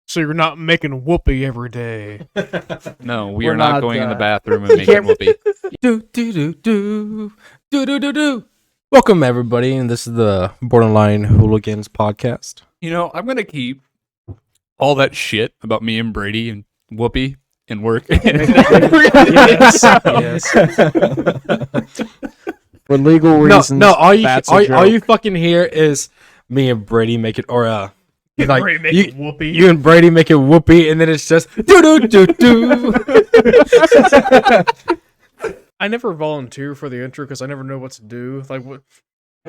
So you're not making whoopee every day. No, we We're are not not, going in the uh, bathroom and making whoopee. Do. Welcome everybody, and this is the Borderline Hooligans podcast. You know, I'm gonna keep all that shit about me and Brady and Whoopi and work. Yes. For legal No, reasons. no. All that's a all joke. you fucking hear is me and Brady make it, or like Brady make you, it whoopee. you and Brady make it whoopee, and then it's just do do do do. I never volunteer for the intro because I never know what to do. Like what?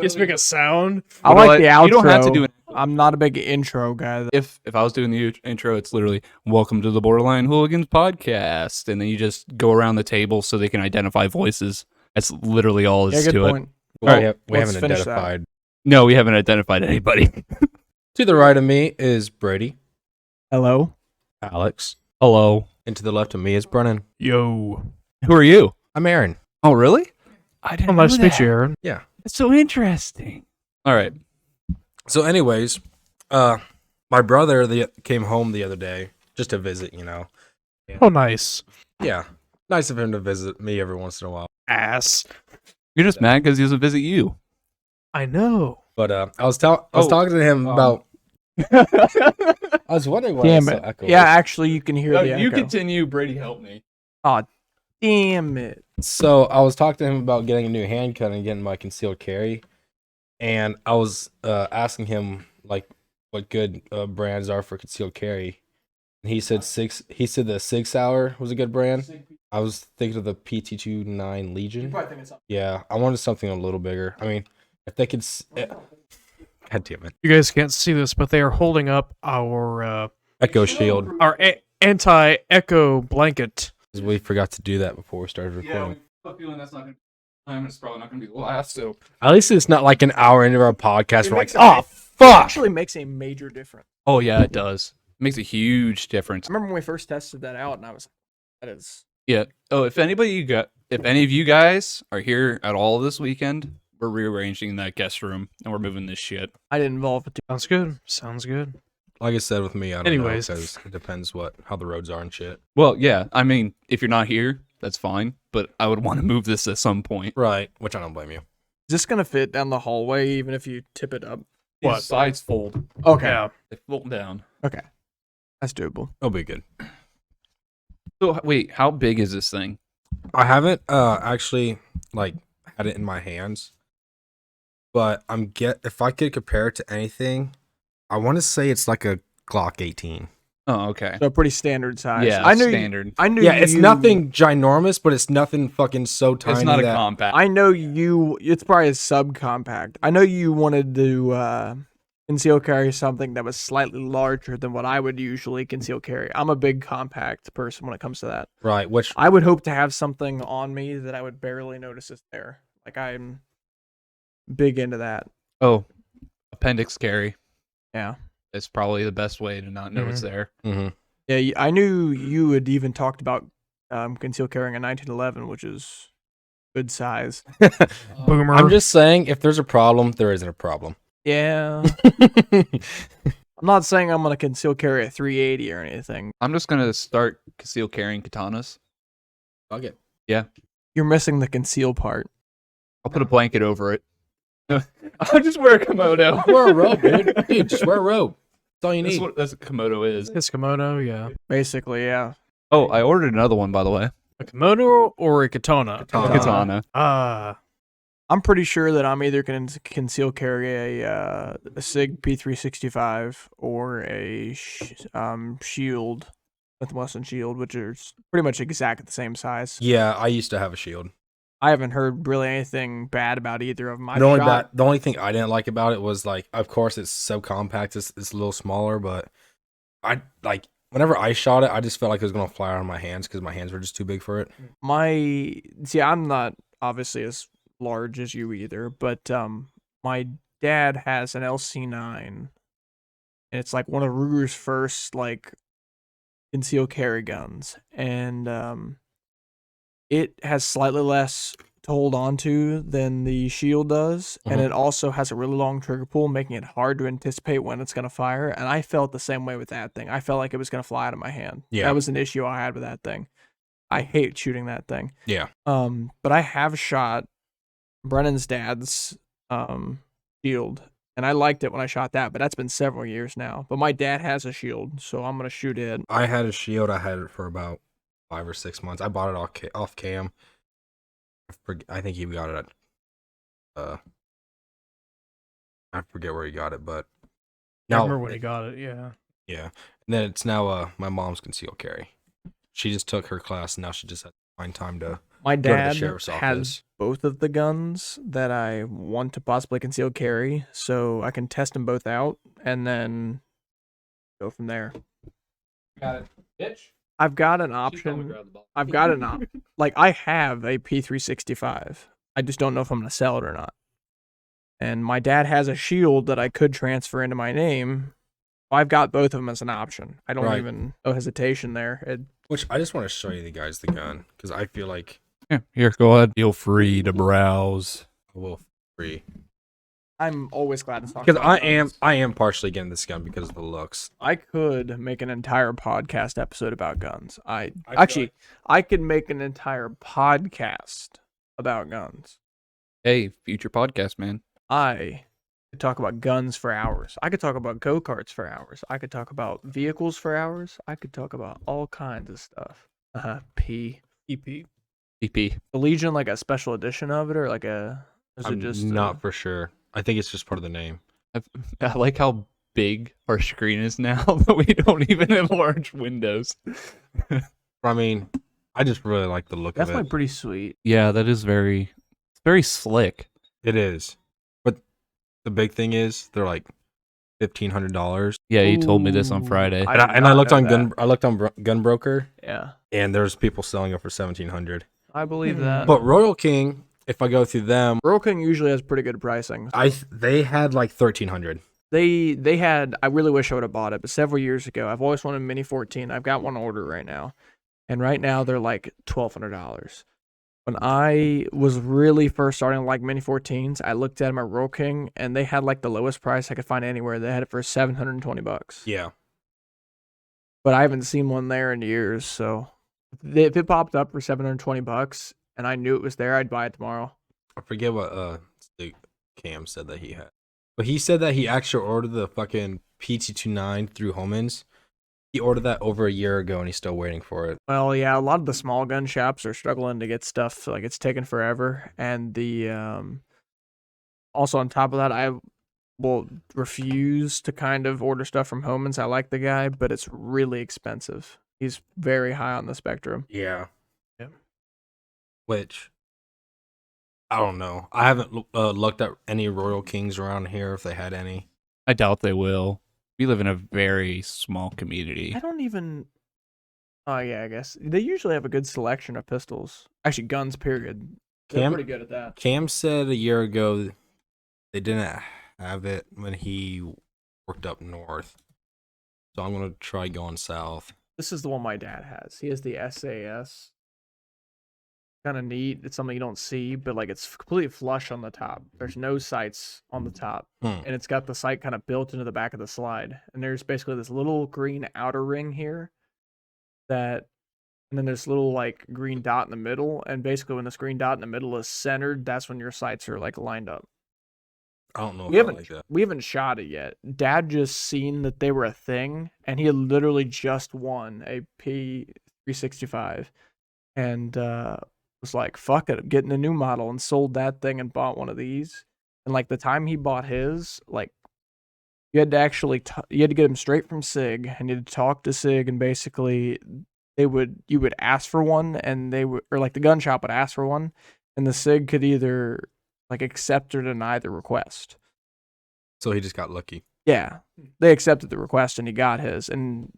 Just make a sound. I like the outro. You don't have to do it. I'm not a big intro guy. If I was doing the intro, it's literally "Welcome to the Borderline Hooligans podcast," and then you just go around the table so they can identify voices. That's literally all Yeah, is good to it. point. Well, Alright, we let's haven't finish that. identified. No, we haven't identified anybody. To the right of me is Brady, Hello. Alex, Hello. and to the left of me is Brennan. Yo. Who are you? I'm Aaron. Oh, really? I didn't. Oh, nice to know meet that. you, Aaron. Yeah. That's so interesting. All right. So, anyways, my brother came home the other day just to visit. You know. Oh, nice. Yeah. Nice of him to visit me every once in a while. Ass. You're just mad because he doesn't visit you. I know. But I was talking to him about. I was wondering why Damn it's so it. echoey. Yeah, actually, you can hear the you echo. continue. Brady, help me. Damn it. So I was talking to him about getting a new handgun and getting my concealed carry, and I was asking him like what good brands are for concealed carry. And he said the 6 Hour was a good brand. I was thinking of the PT-29 Legion. Yeah, I wanted something a little bigger. I mean, if they could. God damn it! You guys can't see this, but they are holding up our Echo Shield. anti-echo blanket. 'Cause we forgot to do that before we started recording. I have a feeling that's not going to. It's probably not going to be the last. So At least it's not like an hour into our podcast. It We're like, makes a- oh It fuck. actually makes a major difference. Oh yeah, it does. It makes a huge difference. I remember when we first tested that out, and I was like, that is. Yeah. Oh, if any of you guys are here at all this weekend, we're rearranging that guest room and we're moving this shit. I didn't involve it too. Sounds good. Sounds good. Like I said with me, I don't Anyways. know because it depends how the roads are and shit. Well, yeah. I mean, if you're not here, that's fine. But I would want to move this at some point. Right, which I don't blame you. Is this going to fit down the hallway even if you tip it up? What? These sides fold. Okay. Yeah. They fold down. Okay. That's doable. It'll be good. So wait, how big is this thing? I haven't actually like had it in my hands, but if I could compare it to anything, I want to say it's like a Glock 18. Oh, okay. So pretty standard size. Yeah, I knew. standard. I knew. Yeah, it's you- nothing ginormous, but it's nothing fucking so tiny. It's not a that, compact. I know you. It's probably a subcompact. I know you wanted to conceal carry something that was slightly larger than what I would usually conceal carry. I'm a big compact person when it comes to that. Right, which I would hope to have something on me that I would barely notice is there. Like I'm big into that. Oh, appendix carry. Yeah. It's probably the best way to not know it's there. mhm. Yeah. I knew you had even talked about conceal carrying a 1911, which is good size. Boomer. I'm just saying, if there's a problem, there isn't a problem. Yeah. I'm not saying I'm gonna conceal carry a 380 or anything. I'm just gonna start conceal carrying katanas. Fuck it. You're missing the conceal part. I'll put a blanket over it. I'll just wear a komodo. Wear a robe, dude. Dude, just wear a robe. That's all you need. That's what a komodo is. His kimono, yeah. Basically, yeah. Oh, I ordered another one, by the way. A kimono or a katana? Katana. I'm pretty sure that I'm either going to conceal carry a SIG P365 or a shield, Smith & Wesson shield, which is pretty much exact the same size. Yeah, I used to have a shield. I haven't heard really anything bad about either of them. The only thing I didn't like about it was like, of course, it's so compact, it's a little smaller, but I like whenever I shot it, I just felt like it was gonna fly out of my hands because my hands were just too big for it. I'm not obviously as large as you either, but my dad has an LC9, and it's like one of Ruger's first like concealed carry guns, and it has slightly less to hold on to than the shield does, and Mhm. it also has a really long trigger pull, making it hard to anticipate when it's gonna fire. And I felt the same way with that thing. I felt like it was gonna fly out of my hand. Yeah. That was an issue I had with that thing. I hate shooting that thing. Yeah. But I have shot Brennan's dad's shield, and I liked it when I shot that, but that's been several years now. But my dad has a shield, so I'm gonna shoot it. I had a shield. I had it for about 5 or 6 months. I bought it off Cam. I think he got it at I forget where he got it, but I now remember when he got it. Yeah. yeah. And then it's now my mom's concealed carry. She just took her class, and now she just has to find time to My go to the dad sheriff's has office. both of the guns that I want to possibly conceal carry, so I can test them both out and then go from there. Got it, bitch. I've got an option. I've got an option. Like, I have a P365. I just don't know if I'm going to sell it or not. And my dad has a shield that I could transfer into my name. I've got both of them as an option. I don't Right. even, no hesitation there. Which I just want to show you the guys the gun because I feel like Yeah, here, go ahead. Feel free to browse. I will free I'm always glad to talk because about I guns. am partially getting this gun because of the looks. I could make an entire podcast episode about guns. feel Actually, I could make an entire podcast about guns. Hey, future podcast, man. I could talk about guns for hours. I could talk about go-karts for hours. I could talk about vehicles for hours. I could talk about all kinds of stuff. P. EP. PP. The Legion, like a special edition of it, or like a? Is I'm it just not for sure. I think it's just part of the name. I like how big our screen is now that we don't even enlarge windows. I mean, I just really like the look That's of my it. pretty sweet. Yeah, that is very slick. It is, but the big thing is they're like $1,500. Yeah, you told me this on Ooh, Friday. I And did I not looked know on that. Gunbroker, Yeah, and there's people selling it for $1,700. I believe that. But Royal King, if I go through them, Royal King usually has pretty good pricing. they had like $1,300. They had. I really wish I would have bought it, but several years ago, I've always wanted a Mini 14. I've got one order right now, and right now they're like $1,200. When I was really first starting to like Mini 14s, I looked at them at Royal King, and they had like the lowest price I could find anywhere. They had it for $720. Yeah, But I haven't seen one there in years. So if it popped up for $720 and I knew it was there, I'd buy it tomorrow. I forget what Cam said that he had, but he said that he actually ordered the fucking PT29 through Homans. He ordered that over a year ago, and he's still waiting for it. Well, yeah, a lot of the small gun shops are struggling to get stuff. Like, it's taken forever, and the also on top of that, I will refuse to kind of order stuff from Homans. I like the guy, but it's really expensive. He's very high on the spectrum. Yeah. Yeah. Which I don't know. I haven't looked at any Royal Kings around here if they had any. I doubt they will. We live in a very small community. I don't even. Oh yeah, I guess they usually have a good selection of pistols. Actually, guns. Period. They're Cam- pretty good at that. Cam said a year ago they didn't have it when he worked up north. So I'm gonna try going south. This is the one my dad has. He has the SAS. Kind of neat. It's something you don't see, but like it's completely flush on the top. There's no sights on the top, Hmm. and it's got the sight kind of built into the back of the slide. And there's basically this little green outer ring here that, and then there's little like green dot in the middle. And basically, when this green dot in the middle is centered, that's when your sights are like lined up. I don't know if We I haven't like that. we haven't shot it yet. Dad just seen that they were a thing, and he had literally just won a P365, and was like, "Fuck it, I'm getting a new model," and sold that thing and bought one of these. And like the time he bought his, like you had to actually you had to get him straight from SIG, and you had to talk to SIG, and basically you would ask for one, and they would, or like the gun shop would ask for one, and the SIG could either like accept or deny the request. So he just got lucky. Yeah, they accepted the request and he got his. And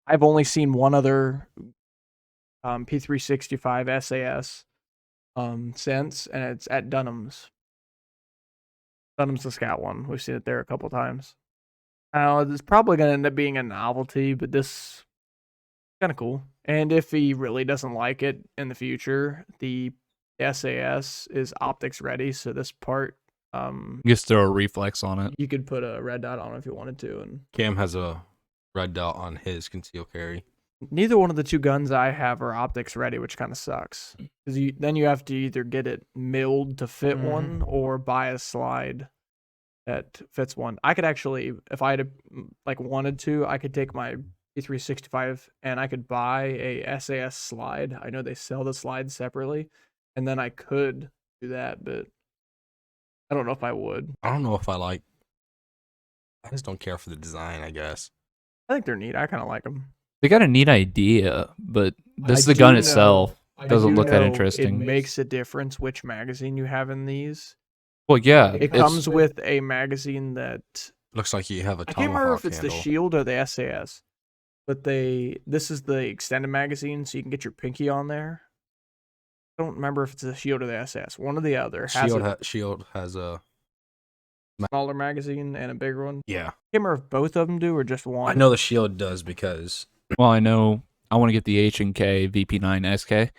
I've only seen one other P365 SAS since, and it's at Dunham's. Dunham's the Scout one. We've seen it there a couple times. It's probably going to end up being a novelty, but this kind of cool. And if he really doesn't like it in the future, the The SAS is optics ready, so this part, Just throw a reflex on it. you could put a red dot on if you wanted to, and Cam has a red dot on his concealed carry. neither one of the two guns I have are optics ready, which kind of sucks. Because then you have to either get it milled to fit one or buy a slide that fits one. I could actually, if I had wanted to, I could take my P365 and I could buy a SAS slide. I know they sell the slides separately, and then I could do that, but I don't know if I would. I don't know if I just don't care for the design, I guess. I think they're neat. I kind of like them. They got a neat idea, but this I the gun do itself I doesn't do look that know interesting. It makes a difference which magazine you have in these. Well, yeah, It comes with a magazine that Looks like you have a I can't remember if it's handle. the Shield or the SAS, but this is the extended magazine, so you can get your pinky on there. I don't remember if it's the Shield or the SAS. One or the other has a Shield has a smaller magazine and a bigger one. yeah. I can't remember if both of them do or just one. I know the Shield does because well, I know I want to get the H&K VP9 SK.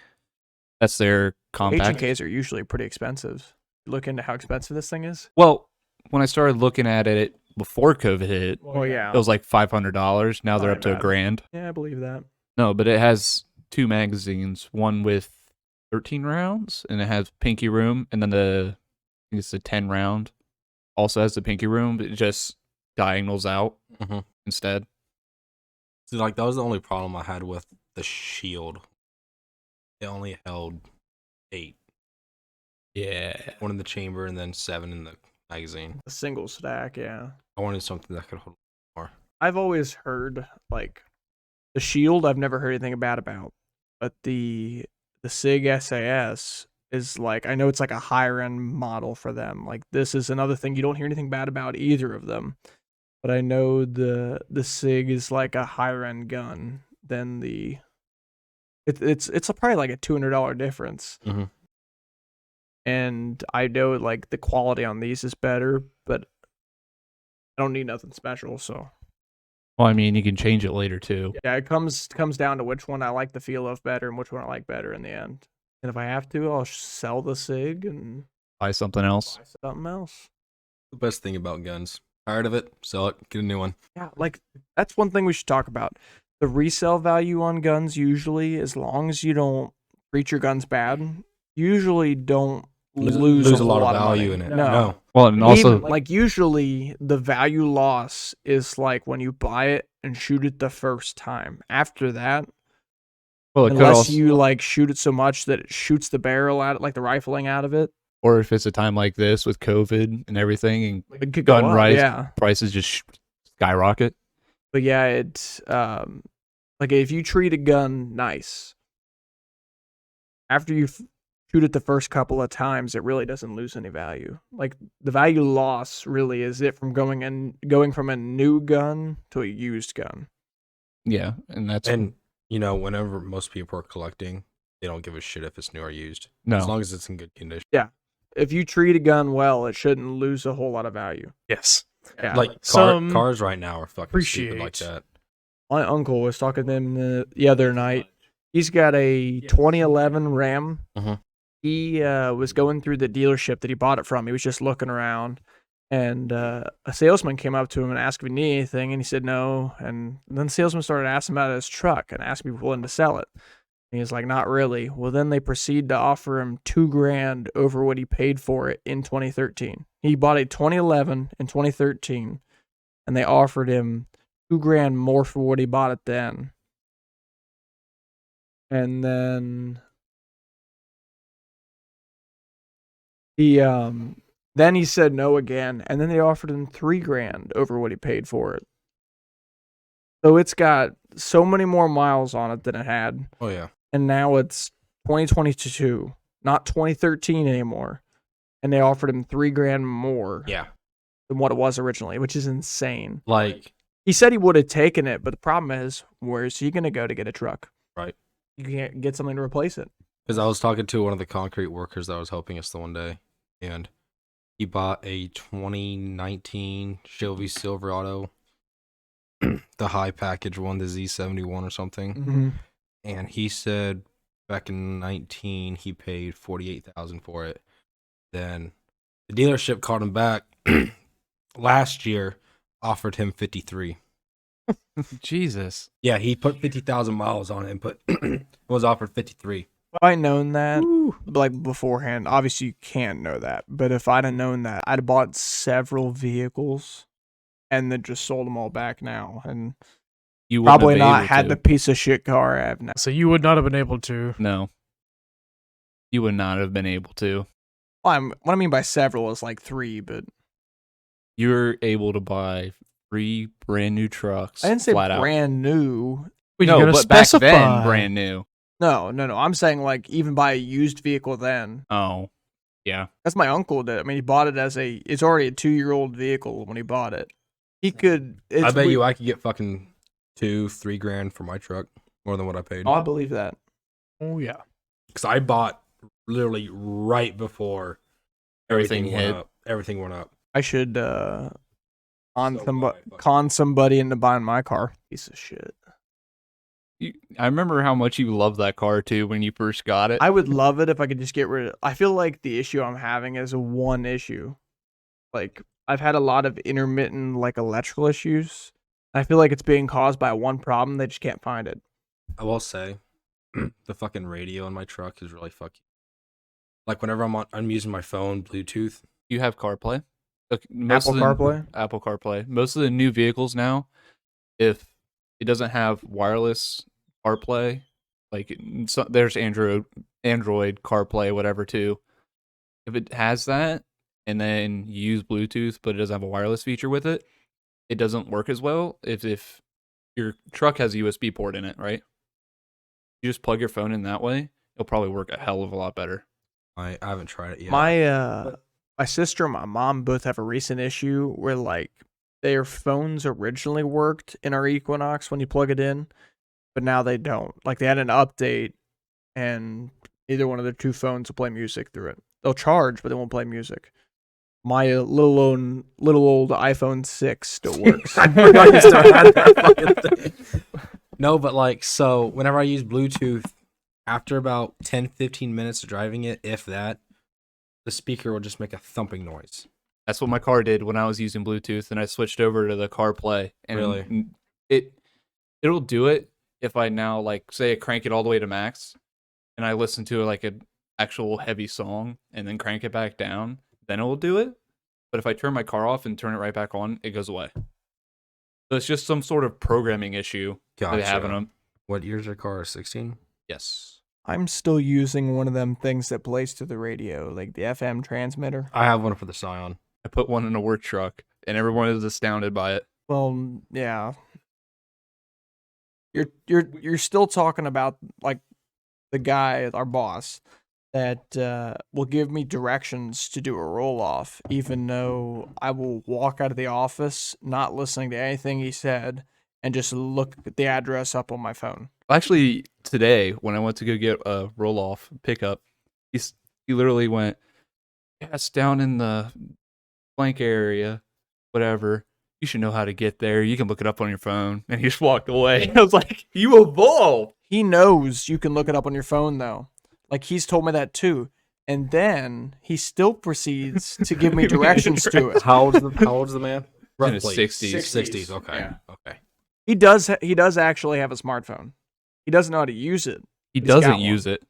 That's their compact. H&Ks are usually pretty expensive. Look into how expensive this thing is. Well, when I started looking at it before COVID hit, Oh yeah. it was like $500. Now they're Not up to bad. $1,000. Yeah, I believe that. No, but it has two magazines, one with 13 rounds, and it has pinky room, and then I think it's the 10 round also has the pinky room, but it just diagonals out Mhm. instead. So, like, that was the only problem I had with the Shield. It only held 8. Yeah. 1 in the chamber and then 7 in the magazine. A single stack, yeah. I wanted something that could hold more. I've always heard like the Shield. I've never heard anything bad about, but the SIG SAS is like, I know it's like a higher end model for them. Like this is another thing you don't hear anything bad about either of them, but I know the SIG is like a higher end gun than the. It's probably like a $200 difference. Mhm. And I know like the quality on these is better, but I don't need nothing special, so. Well, I mean, you can change it later too. Yeah, it comes down to which one I like the feel of better and which one I like better in the end. And if I have to, I'll sell the SIG and Buy something else. buy something else. The best thing about guns. Tired of it? Sell it. Get a new one. Yeah, like that's one thing we should talk about. The resale value on guns usually, as long as you don't treat your guns bad, usually don't lose a whole lot of of value money. in it. No. Well, and also, Even, like usually the value loss is like when you buy it and shoot it the first time. After that, well, it could unless also, you like shoot it so much that it shoots the barrel out, like the rifling out of it, or if it's a time like this with COVID and everything, and it could gun go up, rise yeah. prices just skyrocket. But yeah, it's like if you treat a gun nice, after you shoot it the first couple of times, it really doesn't lose any value. Like the value loss really is it from going from a new gun to a used gun. Yeah, and that's And, you know, whenever most people are collecting, they don't give a shit if it's new or used. no. As long as it's in good condition. If you treat a gun well, it shouldn't lose a whole lot of value. Yes. Yeah. Like, Some cars right now are fucking stupid like appreciate- that. My uncle was talking to him the other night. He's got a 2011 Ram. Mhm. He was going through the dealership that he bought it from. He was just looking around, and a salesman came up to him and asked if he needed anything, and he said no. And then the salesman started asking about his truck and asked if he was willing to sell it. And he was like, not really. Well, then they proceed to offer him $2,000 over what he paid for it in 2013. He bought a 2011 in 2013, and they offered him $2,000 more for what he bought it then. And then he said no again, and then they offered him $3,000 over what he paid for it. So it's got so many more miles on it than it had, Oh, yeah. and now it's 2022, not 2013 anymore. And they offered him $3,000 more Yeah. than what it was originally, which is insane. Like, He said he would have taken it, but the problem is, where's he going to go to get a truck? Right. You can't get something to replace it. because I was talking to one of the concrete workers that was helping us the one day, and he bought a 2019 Chevy Silverado, the high package one, the Z71 or something. Mm-hmm. And he said back in 19, he paid 48,000 for it. Then the dealership called him back last year, offered him 53. Jesus. Yeah, he put 50,000 miles on it and was offered 53. If I'd known that, like beforehand, obviously you can't know that, but if I'd have known that, I'd have bought several vehicles and then just sold them all back now, and You wouldn't probably have been not able had to. the piece of shit car I have now. So you would not have been able to. No. You would not have been able to. Well, what I mean by several is like 3, but You're able to buy 3 brand new trucks. I didn't say flat out. brand new. But No, you gotta but back specify. then, brand new. No. I'm saying like even buy a used vehicle then. Oh, yeah. That's my uncle did. I mean, he bought it it's already a 2-year-old vehicle when he bought it. He could. I bet you I could get fucking 2-3 grand for my truck, more than what I paid. Oh, I believe that. Oh yeah. Because I bought literally right before Everything went hit. up. Everything went up. I should So con somebody into buying my car. Piece of shit. I remember how much you loved that car too when you first got it. I would love it if I could just get rid of. I feel like the issue I'm having is one issue. Like I've had a lot of intermittent like electrical issues. I feel like it's being caused by one problem. They just can't find it. I will say, the fucking radio in my truck is really fucking. Like whenever I'm using my phone, Bluetooth. You have CarPlay. Okay, most Apple of the- CarPlay? Apple CarPlay. Most of the new vehicles now, if it doesn't have wireless CarPlay, like there's Android CarPlay, whatever too. If it has that, and then you use Bluetooth, but it doesn't have a wireless feature with it, it doesn't work as well. If your truck has a USB port in it, right? You just plug your phone in that way, it'll probably work a hell of a lot better. I haven't tried it yet. My sister and my mom both have a recent issue where like their phones originally worked in our Equinox when you plug it in, but now they don't. Like they had an update and either one of their 2 phones will play music through it. They'll charge, but they won't play music. My little old iPhone 6 still works. I forgot you still had that fucking thing. No, but like, so whenever I use Bluetooth, after about 10-15 minutes of driving it, if that, the speaker will just make a thumping noise. That's what my car did when I was using Bluetooth, and I switched over to the CarPlay. And Really? It'll do it if I now like say I crank it all the way to max, and I listen to like an actual heavy song, and then crank it back down. Then it will do it. But if I turn my car off and turn it right back on, it goes away. So it's just some sort of programming issue that they have in them. What year's your car? 16? Yes. I'm still using one of them things that plays to the radio, like the FM transmitter. I have one for the Scion. I put one in a work truck, and everyone is astounded by it. Well, yeah. You're still talking about like the guy, our boss, that will give me directions to do a roll off, even though I will walk out of the office not listening to anything he said and just look at the address up on my phone. Actually, today when I went to go get a roll off pickup, he literally went, "Yeah, it's down in the blank area, whatever. You should know how to get there. You can look it up on your phone." And he just walked away. I was like, "You evolved." He knows you can look it up on your phone though. Like he's told me that too. And then he still proceeds to give me directions to it. How old's the man? In his 60s. 60s. Okay. Yeah. Okay. He does actually have a smartphone. He doesn't know how to use it. He He's got doesn't one. use it.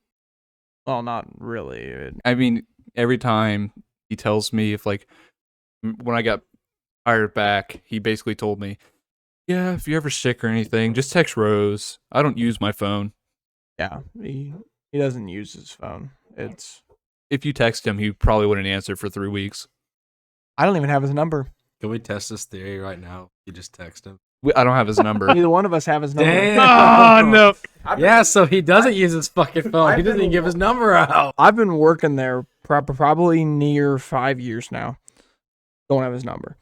Well, not really. I mean, every time he tells me if like when I got hired back, he basically told me, "Yeah, if you're ever sick or anything, just text Rose. I don't use my phone." Yeah, he doesn't use his phone. If you text him, he probably wouldn't answer for 3 weeks. I don't even have his number. Can we test this theory right now? You just text him. I don't have his number. Neither one of us have his number. Damn. Oh no. Yeah, so he doesn't use his fucking phone. He doesn't even give his number out. I've been working there probably near 5 years now. Don't have his number.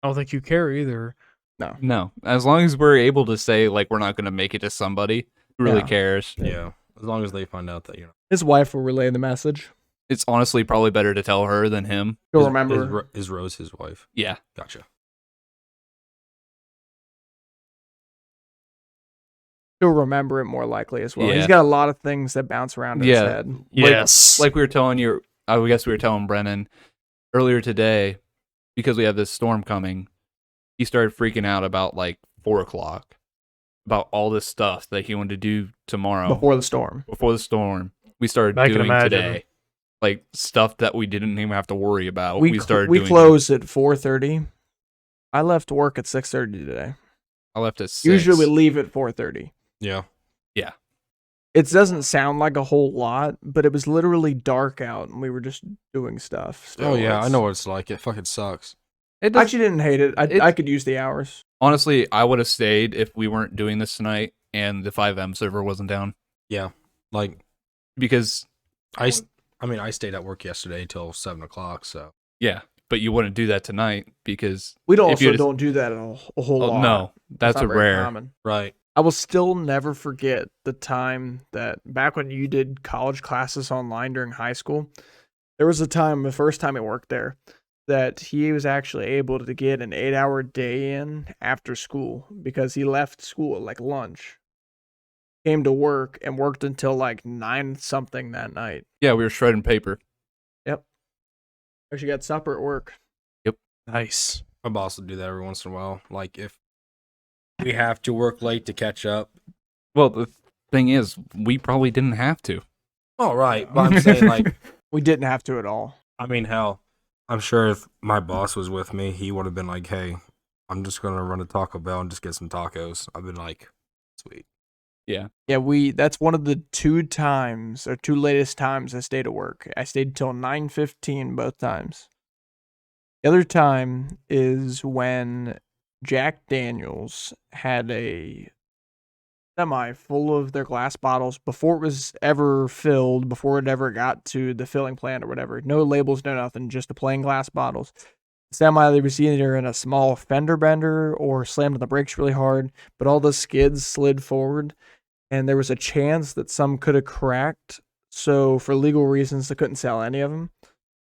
I don't think you care either. No, as long as we're able to say like we're not going to make it to somebody who really Yeah. cares. Yeah, as long as they find out that, you know. His wife will relay the message. It's honestly probably better to tell her than him. He'll remember. Is Rose his wife? Yeah. Gotcha. He'll remember it more likely as well. Yeah. He's got a lot of things that bounce around in his Yeah. head. Yes. Like we were telling you, I guess we were telling Brennan earlier today, because we have this storm coming, he started freaking out about like 4 o'clock about all this stuff that he wanted to do tomorrow Before the storm. before the storm. We started I can doing imagine. today. Like stuff that we didn't even have to worry about. We started we doing. closed at 4:30. I left work at 6:30 today. I left at 6. Usually we leave at 4:30. Yeah. It doesn't sound like a whole lot, but it was literally dark out and we were just doing stuff. Oh Still, yeah, I it's- know what it's like. It fucking sucks. It I does, actually didn't hate it. I could use the hours. honestly, I would have stayed if we weren't doing this tonight and the 5M server wasn't down, Like because I stayed at work yesterday till 7 o'clock. So yeah, but you wouldn't do that tonight because We If you also just- don't do that a whole lot. no, that's It's a not very rare. common. right. I will still never forget the time that back when you did college classes online during high school, there was a time, the first time I worked there, that he was actually able to get an 8-hour day in after school because he left school at like lunch, came to work and worked until like 9 something that night. Yeah, we were shredding paper. Actually got supper at work. Nice. My boss will do that every once in a while. Like if we have to work late to catch up. Well, the thing is, we probably didn't have to. All right, but I'm saying like, We didn't have to at all. I mean, hell, I'm sure if my boss was with me, he would have been like, "Hey, I'm just gonna run to Taco Bell and just get some tacos." I've been like, "Sweet." Yeah. Yeah, that's one of the two latest times I stayed at work. I stayed till 9:15 both times. The other time is when Jack Daniels had a semi full of their glass bottles before it was ever filled, before it ever got to the filling plant or whatever. No labels, no nothing, just the plain glass bottles. Semi, they was either in a small fender bender or slammed on the brakes really hard, but all the skids slid forward, and there was a chance that some could have cracked. So for legal reasons, they couldn't sell any of them.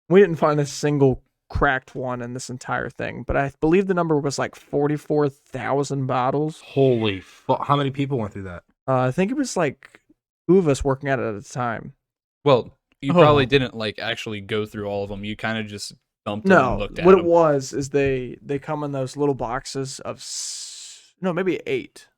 We didn't find a single cracked one in this entire thing, but I believe the number was like 44,000 bottles. Holy fuck! How many people went through that? I think it was like 2 of us working at it at a time. Well, you Oh. probably didn't like actually go through all of them. You kind of just dumped them and No, looked at what them. it was is they come in those little boxes of no, maybe 8.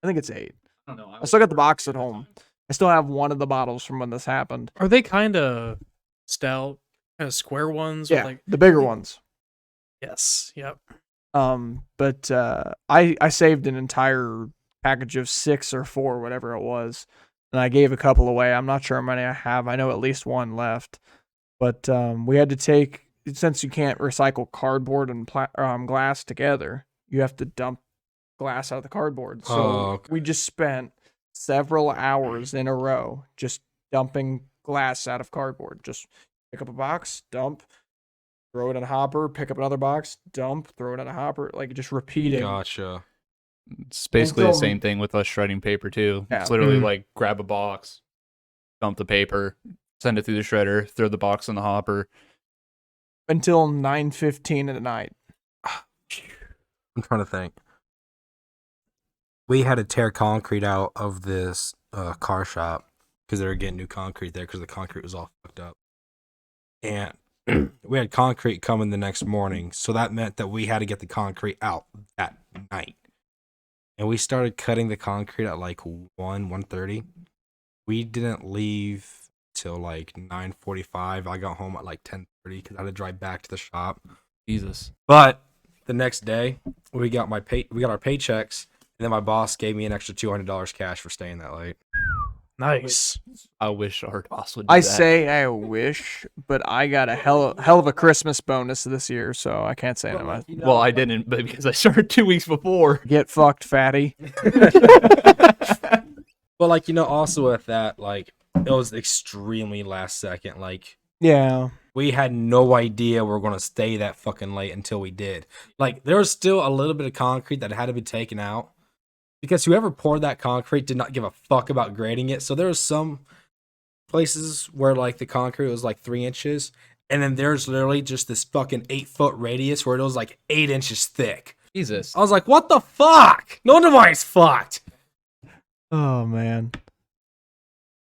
I think it's 8. I don't know. I still got the box at home. I still have one of the bottles from when this happened. Are they kind of stout, kind of square ones? Yeah, With like, the bigger ones. yes. Yep. But I saved an entire package of 6 or 4, whatever it was, and I gave a couple away. I'm not sure how many I have. I know at least one left. But we had to take, since you can't recycle cardboard and glass together, you have to dump glass out of the cardboard. So Oh, okay. we just spent several hours in a row just dumping glass out of cardboard. Just pick up a box, dump, throw it in a hopper, pick up another box, dump, throw it in a hopper, like just repeating. Gotcha. It's basically the Until- same thing with us shredding paper too. Yeah. It's literally Mhm. like grab a box, dump the paper, send it through the shredder, throw the box in the hopper. Until 9:15 at night. I'm trying to think. We had to tear concrete out of this car shop because they were getting new concrete there because the concrete was all fucked up. And we had concrete coming the next morning. So that meant that we had to get the concrete out that night. And we started cutting the concrete at like 1:30. We didn't leave till like 9:45. I got home at like 10:30 because I had to drive back to the shop. Jesus. But the next day, we got our paychecks, and then my boss gave me an extra $200 cash for staying that late. Nice. I wish our boss would do I that. say I wish, but I got a hell of a Christmas bonus this year, so I can't say no. Well, I didn't, but because I started 2 weeks before. Get fucked, fatty. But like, also with that, like, it was extremely last second. Like, Yeah. we had no idea we were gonna stay that fucking late until we did. Like, there was still a little bit of concrete that had to be taken out because whoever poured that concrete did not give a fuck about grading it. So there was some places where like the concrete was like 3 inches, and then there's literally just this fucking 8-foot radius where it was like 8 inches thick. Jesus. I was like, what the fuck? No wonder why it's fucked. Oh man.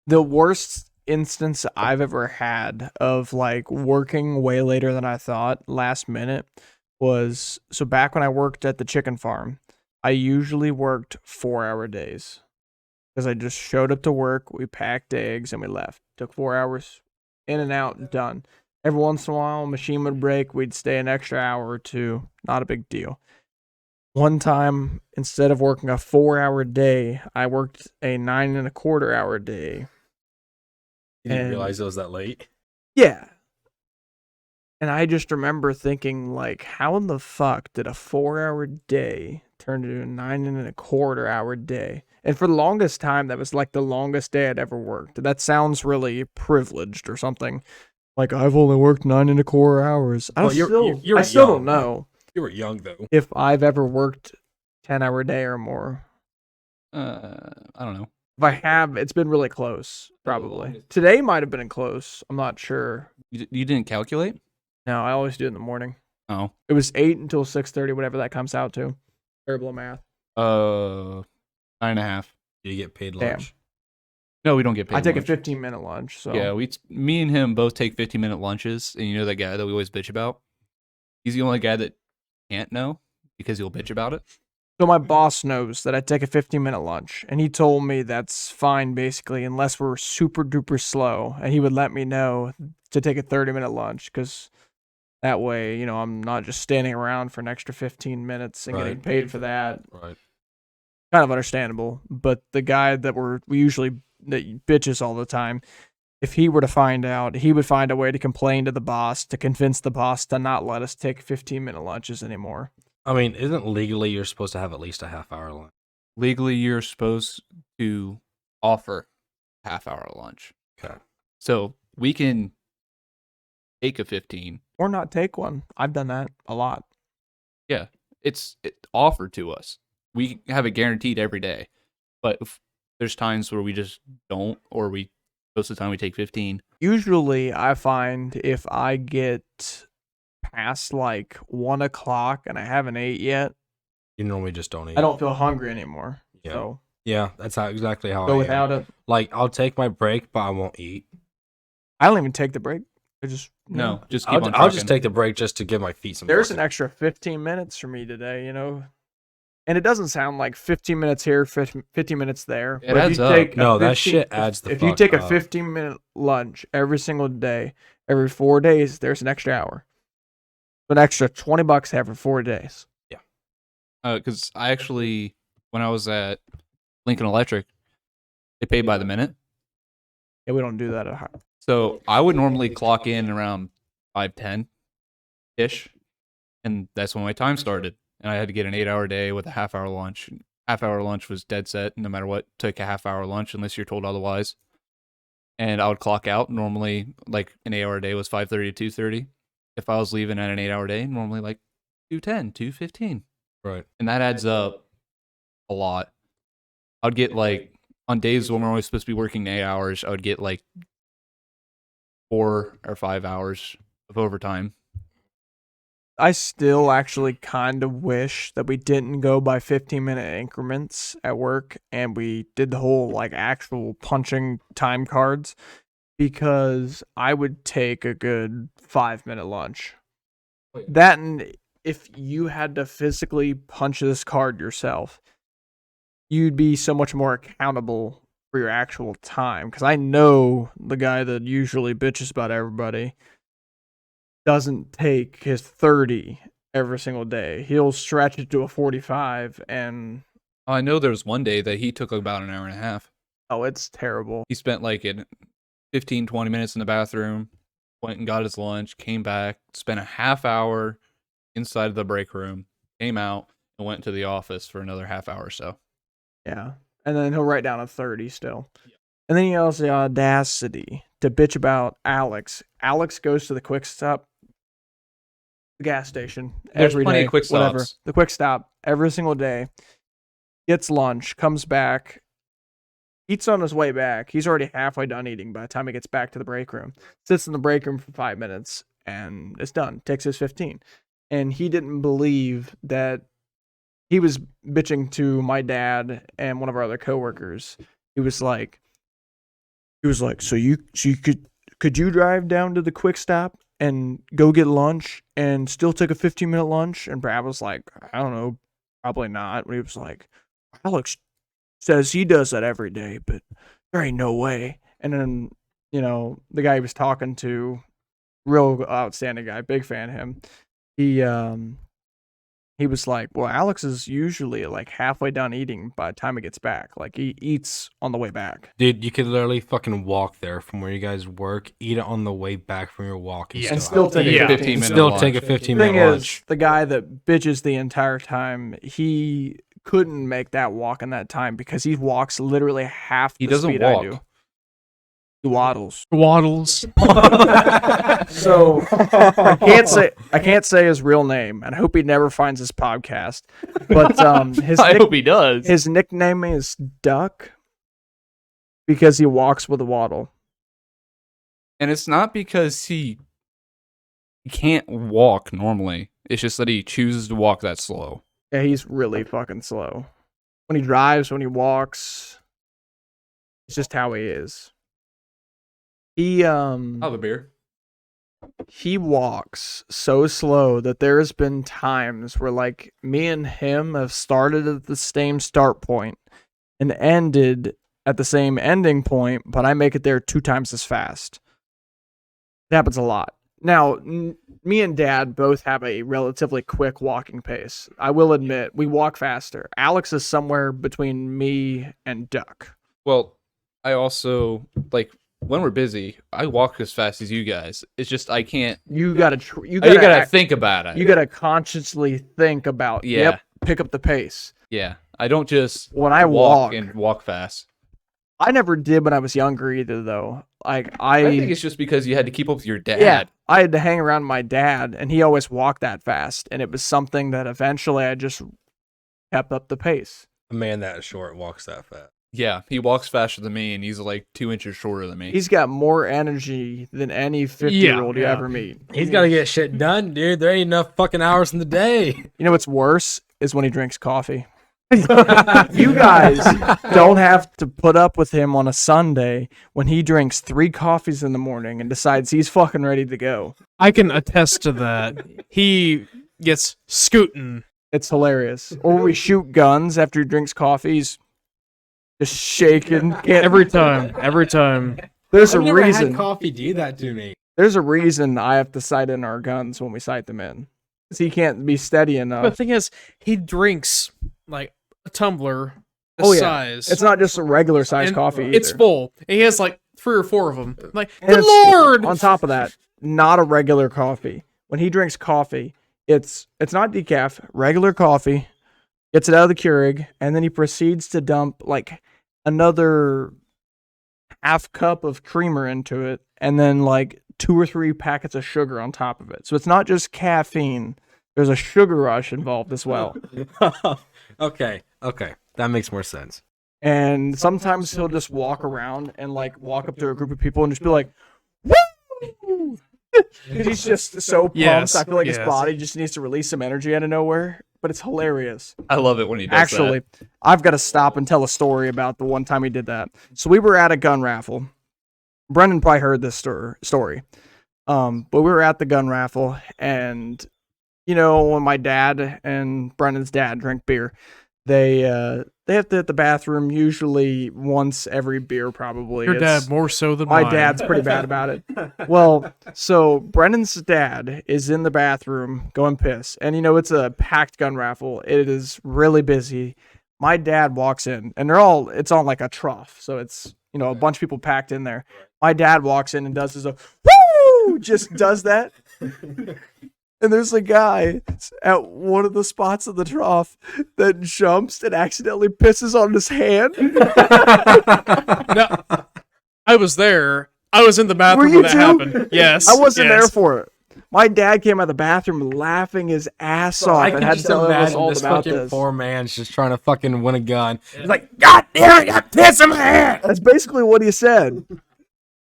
The worst instance I've ever had of like working way later than I thought last minute was so back when I worked at the chicken farm, I usually worked 4-hour days because I just showed up to work, we packed eggs, and we left. Took 4 hours, in and out, done. Every once in a while, machine would break, we'd stay an extra hour or two. Not a big deal. One time, instead of working a 4-hour day, I worked a 9.25-hour day. You didn't And- realize it was that late. Yeah. And I just remember thinking, like, how in the fuck did a 4-hour day turn into a 9.25-hour day? And for the longest time, that was like the longest day I'd ever worked. That sounds really privileged or something. Like, I've only worked 9.25 hours. I Well, still don't know You were young though. if I've ever worked 10-hour day or more. I don't know. If I have, it's been really close, probably. longest. Today might have been close. I'm not sure. You didn't calculate? No, I always do it in the morning. Oh. It was 8 until 6:30, whatever that comes out to. Terrible at math. 9.5. Did you get paid Damn. lunch? No, we don't get paid. I take lunch. a 15-minute lunch, so Yeah, me and him both take 15-minute lunches, and you know that guy that we always bitch about? He's the only guy that can't know because he'll bitch about it. So my boss knows that I take a 15-minute lunch, and he told me that's fine basically unless we're super duper slow, and he would let me know to take a 30-minute lunch because that way, you know, I'm not just standing around for an extra 15 minutes and getting Right. paid for that. Right. Kind of understandable, but the guy that we usually that bitches all the time, if he were to find out, he would find a way to complain to the boss to convince the boss to not let us take 15-minute lunches anymore. I mean, isn't legally you're supposed to have at least a half-hour lunch? Legally, you're supposed to offer half-hour lunch. Okay. So we can take a 15. Or not take one. I've done that a lot. It's offered to us. We have it guaranteed every day. But if there's times where we just don't, or most of the time we take 15. Usually, I find if I get past like 1 o'clock and I haven't ate yet, You normally just don't eat. I don't feel hungry anymore. Yeah. So Yeah, that's exactly how go I without am. it. Like, I'll take my break, but I won't eat. I don't even take the break. I just No, just keep on I'll just trucking. take the break just to give my feet some. There's an fucking- extra 15 minutes for me today, you know. And it doesn't sound like 15 minutes here, 50 minutes there. It but if adds you up. take a No, that 15 shit adds the If you fuck take a up. 15-minute lunch every single day, every 4 days, there's an extra hour. An extra $20 every 4 days. Because I actually, when I was at Lincoln Electric, they paid by the minute. Yeah, we don't do that at home. So I would normally clock in around 5:10-ish, and that's when my time started. And I had to get an 8-hour day with a half-hour lunch. Half-hour lunch was dead set, no matter what. Took a half-hour lunch unless you're told otherwise. And I would clock out. Normally, like an 8-hour day was 5:30 to 2:30. If I was leaving at an 8-hour day, normally like 2:10, 2:15. Right. And that adds up a lot. I'd get like on days when we're only supposed to be working 8 hours, I would get like 4 or 5 hours of overtime. I still actually kind of wish that we didn't go by 15-minute increments at work and we did the whole like actual punching time cards because I would take a good 5-minute lunch. That and if you had to physically punch this card yourself, you'd be so much more accountable for your actual time. Because I know the guy that usually bitches about everybody doesn't take his 30 every single day. He'll stretch it to a 45 and I know there was one day that he took about an hour and a half. oh, it's terrible. He spent like 15, 20 minutes in the bathroom, went and got his lunch, came back, spent a half hour inside of the break room, came out, and went to the office for another half hour or so. Yeah. And then he'll write down a 30 still. And then he has the audacity to bitch about Alex. Alex goes to the quick stop, the gas station. There's every plenty day, of quick whatever. stops. The quick stop every single day. Gets lunch, comes back, eats on his way back. He's already halfway done eating by the time he gets back to the break room. Sits in the break room for 5 minutes and it's done. Takes his 15. And he didn't believe that he was bitching to my dad and one of our other coworkers. He was like, so you could you drive down to the quick stop and go get lunch and still take a 15-minute lunch? And Brad was like, I don't know, probably not. But he was like, Alex says he does that every day, but there ain't no way. And then, the guy he was talking to, real outstanding guy, big fan of him. He was like, well, Alex is usually like halfway done eating by the time he gets back. Like he eats on the way back. Dude, you could literally fucking walk there from where you guys work, eat it on the way back from your walk, And still take Yeah. a 15 minute still lunch. take a The 15-minute thing lunch. is, the guy that bitches the entire time, he couldn't make that walk in that time because he walks literally half He the doesn't speed walk. I do. He waddles. Waddles. So I can't say his real name, and I hope he never finds this podcast. But I hope he does. his nickname is Duck because he walks with a waddle. And it's not because he can't walk normally. It's just that he chooses to walk that slow. Yeah, he's really fucking slow. When he drives, when he walks, it's just how he is. He a beer. he walks so slow that there has been times where like me and him have started at the same start point and ended at the same ending point, but I make it there 2 times as fast. It happens a lot. Now, me and Dad both have a relatively quick walking pace. I will admit, we walk faster. Alex is somewhere between me and Duck. Well, I also when we're busy, I walk as fast as you guys. It's just I can't. You gotta You gotta act- think about it. you gotta consciously think about. Yeah. Yep, pick up the pace. Yeah, I don't just When I walk, walk fast. I never did when I was younger either, though. Like I think it's just because you had to keep up with your dad. yeah, I had to hang around my dad, and he always walked that fast, and it was something that eventually I just kept up the pace. A man that short walks that fast. Yeah, he walks faster than me, and he's like 2 inches shorter than me. He's got more energy than any 50-year-old you yeah. ever meet. He's got to get shit done, dude. There ain't enough fucking hours in the day. You know what's worse is when he drinks coffee. You guys don't have to put up with him on a Sunday when he drinks 3 coffees in the morning and decides he's fucking ready to go. I can attest to that. He gets scooting. It's hilarious. Or we shoot guns after he drinks coffee. He's just shaking. Can't, Every time. there's a I've never reason. had coffee do that to me. There's a reason I have to sight in our guns when we sight them in. 'Cause he can't be steady But enough. the thing is, he drinks like a tumbler this Oh, yeah. size. It's not just a regular size And coffee either. It's full. And he has like 3 or 4 of them. I'm like, And good it's- lord! On top of that, not a regular coffee. When he drinks coffee, it's not decaf, regular coffee. Gets it out of the Keurig, and then he proceeds to dump like another half cup of creamer into it, and then like 2 or 3 packets of sugar on top of it. So it's not just caffeine. There's a sugar rush involved as well. Okay. That makes more sense. And sometimes he'll just walk around and like walk up to a group of people and just be like, "Woo!" 'Cause he's just so pumped. Yes, I feel like his yes. body just needs to release some energy out of nowhere. But it's hilarious. I love it when he does Actually, that. I've got to stop and tell a story about the one time he did that. So we were at a gun raffle. Brendan probably heard this story. But we were at the gun raffle, and when my dad and Brendan's dad drink beer, they have to hit the bathroom usually once every beer, probably. Your It's- dad more so than my mine. dad's pretty bad about it. Well, so Brendan's dad is in the bathroom going piss. And it's a packed gun raffle. It is really busy. My dad walks in and it's on like a trough. So it's, a bunch of people packed in there. My dad walks in and does his woo! Just does that. And there's a guy at one of the spots of the trough that jumps and accidentally pisses on his hand. No, I was there. I was in the bathroom you when that too? happened. Yes. I wasn't there yes. for it. My dad came out of the bathroom laughing his ass off I and can had to just tell us imagine all this about fucking this. poor man's just trying to fucking win a gun. He's like, God damn, I got piss in my hand. That's basically what he said.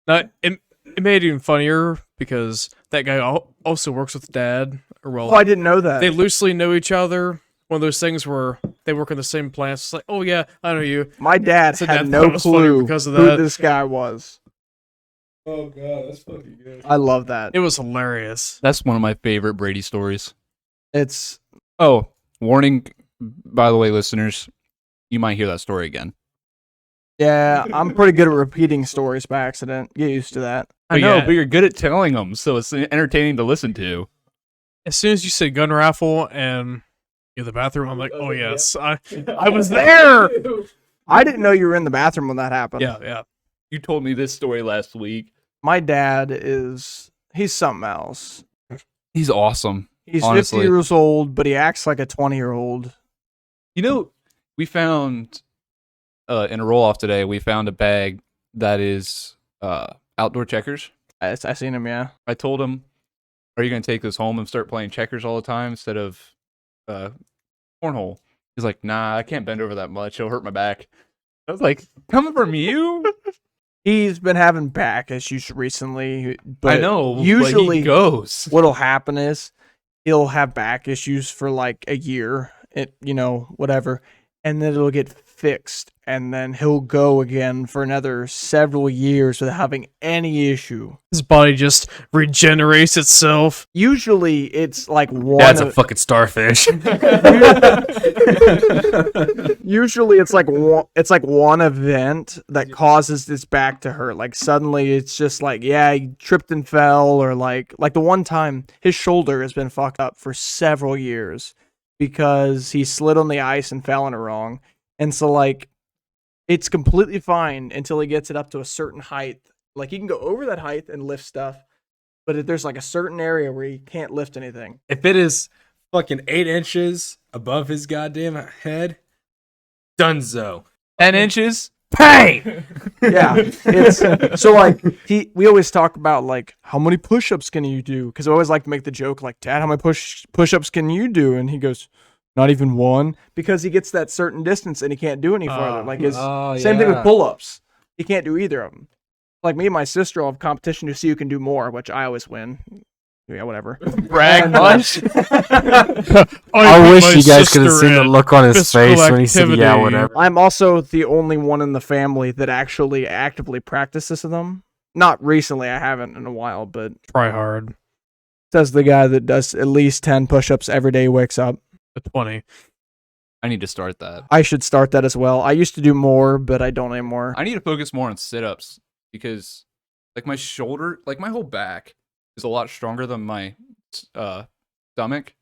No, it made it even funnier because that guy also works with dad. Or well, Oh, I didn't know that. they loosely know each other. one of those things where they work in the same plants. It's like, oh yeah, I know you. My dad So had that no was funny clue because of who that. this guy was. Oh god, that's fucking good. I love that. It was hilarious. That's one of my favorite Brady stories. It's Oh, warning, by the way, listeners, you might hear that story again. yeah, I'm pretty good at repeating stories by accident. Get used to that. I Oh, know, yeah. but you're good at telling them, so it's entertaining to listen to. As soon as you said gun raffle and you're in the bathroom, I'm like, oh yes, I was there. I didn't know you were in the bathroom when that happened. Yeah. You told me this story last week. My dad he's something else. He's awesome. He's Honestly. 50 years old, but he acts like a 20-year-old. You know, we found in a roll off today, we found a bag that is outdoor checkers. I seen him, yeah. I told him, are you going to take this home and start playing checkers all the time instead of cornhole? He's like, nah, I can't bend over that much. It'll hurt my back. I was like, coming from you? He's been having back issues recently, but I know. but usually he goes. what'll happen is he'll have back issues for like a year, whatever, and then it'll get fixed, and then he'll go again for another several years without having any issue. His body just regenerates itself. Usually, it's like one. That's a fucking starfish. Usually, it's like one event that causes this back to hurt. Like suddenly, it's just like, yeah, he tripped and fell, or like the one time his shoulder has been fucked up for several years because he slid on the ice and fell in it wrong, and so like it's completely fine until he gets it up to a certain height. Like he can go over that height and lift stuff, but if there's like a certain area where he can't lift anything. If it is fucking 8 inches above his goddamn head, dunzo. 10 inches? Hey! Yeah, it's so like we always talk about like how many push-ups can you do, because I always like to make the joke like, Dad, how many push-ups can you do? And he goes, not even one, because he gets that certain distance and he can't do any farther. Like his same thing with pull-ups, he can't do either of them. Like me and my sister will have competition to see who can do more, which I always win. Yeah, whatever. Brag much? I wish you guys could have seen the look on his physical face when he said, yeah, activity. whatever. I'm also the only one in the family that actually actively practices them. Not recently, I haven't in a while, but Try hard. says the guy that does at least 10 push-ups every day he wakes up. The 20. I need to start that. I should start that as well. I used to do more, but I don't anymore. I need to focus more on sit-ups because like my shoulder, like my whole back is a lot stronger than my stomach.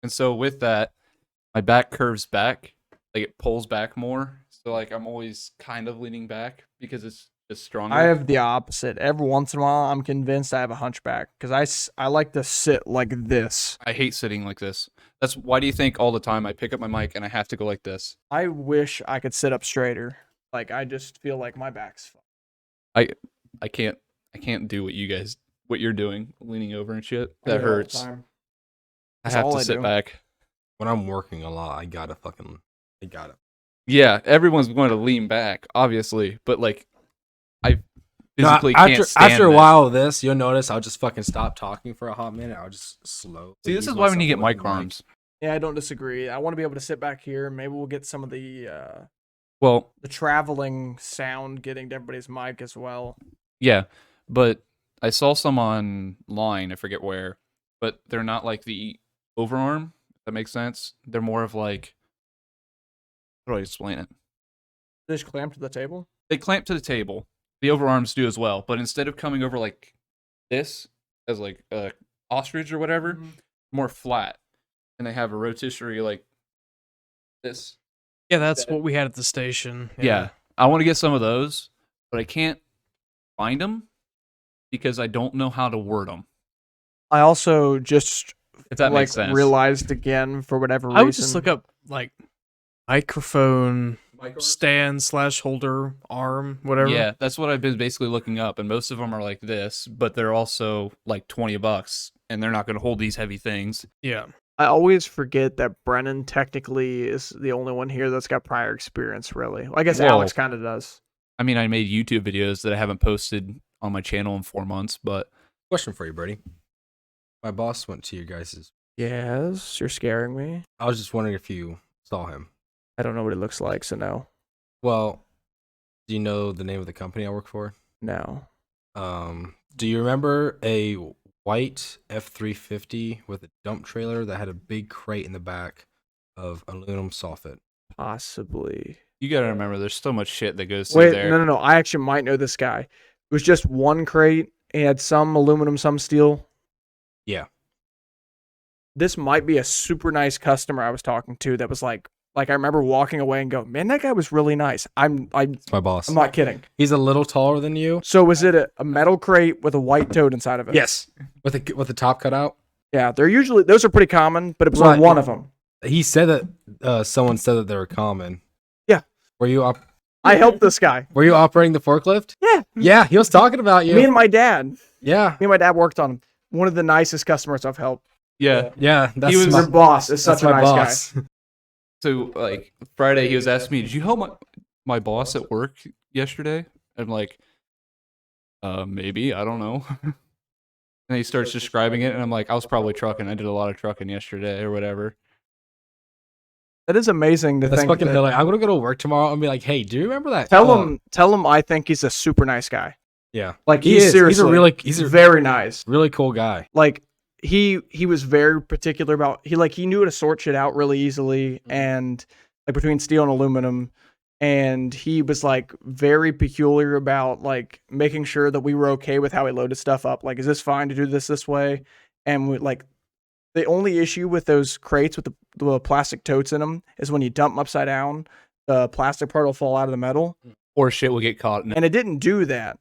And so with that, my back curves back, like it pulls back more. So like I'm always kind of leaning back because it's just stronger. I have the opposite. Every once in a while, I'm convinced I have a hunchback because I like to sit like this. I hate sitting like this. That's why do you think all the time I pick up my mic and I have to go like this? I wish I could sit up straighter. Like I just feel like my back's fucked. I can't do what you're doing, leaning over and shit. I That do it all the hurts. time. I That's have all to I sit do. back. When I'm working a lot, I got it. Yeah, everyone's going to lean back, obviously, but like I No, physically can't stand after a this. while of this, you'll notice I'll just fucking stop talking for a hot minute. I'll just slow. See, this is why we need to get mic arms. Yeah, I don't disagree. I want to be able to sit back here. Maybe we'll get some of the Well, traveling sound getting to everybody's mic as well. yeah, but I saw some online, I forget where, but they're not like the overarm, if that makes sense. They're more of like, how do I explain it? Just clamp to the table. They clamp to the table. The overarms do as well, but instead of coming over like this, as like a ostrich or whatever, more flat. And they have a rotisserie like this. Yeah, that's what we had at the station. Yeah. I want to get some of those, but I can't find them because I don't know how to word them. I also just If that like makes sense. realized again for whatever reason. I would just look up like microphone stand / holder arm, whatever. Yeah, that's what I've been basically looking up, and most of them are like this, but they're also like $20, and they're not going to hold these heavy things. Yeah. I always forget that Brennan technically is the only one here that's got prior experience, really. I guess Whoa. Alex kind of does. I mean, I made YouTube videos that I haven't posted on my channel in 4 months, but Question for you, Brady. My boss went to your guys' Yes, you're scaring me. I was just wondering if you saw him. I don't know what it looks like, so no. Well, do you know the name of the company I work for? No. Do you remember a white F-350 with a dump trailer that had a big crate in the back of aluminum sulfate? Possibly. You gotta remember, there's so much shit that goes through Wait, there. no. I actually might know this guy. It was just one crate. He had some aluminum, some steel. Yeah. This might be a super nice customer I was talking to that was like I remember walking away and go, man, that guy was really nice. I'm It's my boss. not kidding. He's a little taller than you. So was it a metal crate with a white toad inside of it? Yes. With the top cut out. Yeah, those are pretty common, but it was Right. on one of them. He said that someone said that they were common. Yeah. Were you I helped this guy. Were you operating the forklift? Yeah. Yeah, he was talking about you. Me and my dad worked on him. One of the nicest customers I've helped. Yeah. Yeah, that's He was- Your boss is that's such a my nice boss. guy. So like Friday, he was asking me, "Did you help my boss at work yesterday?" I'm like, maybe, I don't know. And he starts describing it, and I'm like, I was probably trucking. I did a lot of trucking yesterday or whatever. That is amazing to That's think. fucking that- hilarious. I'm gonna go to work tomorrow and be like, "Hey, do you remember that?" Tell him I think he's a super nice guy. Yeah, Like he he's is. seriously He's a very nice. really cool guy. Like he was very particular about he knew how to sort shit out really easily and like between steel and aluminum, and he was like very peculiar about like making sure that we were okay with how he loaded stuff up. Like, is this fine to do this way? And we, like the only issue with those crates with the plastic totes in them is when you dump them upside down, the plastic part will fall out of the metal. Or shit will get caught in it. And it didn't do that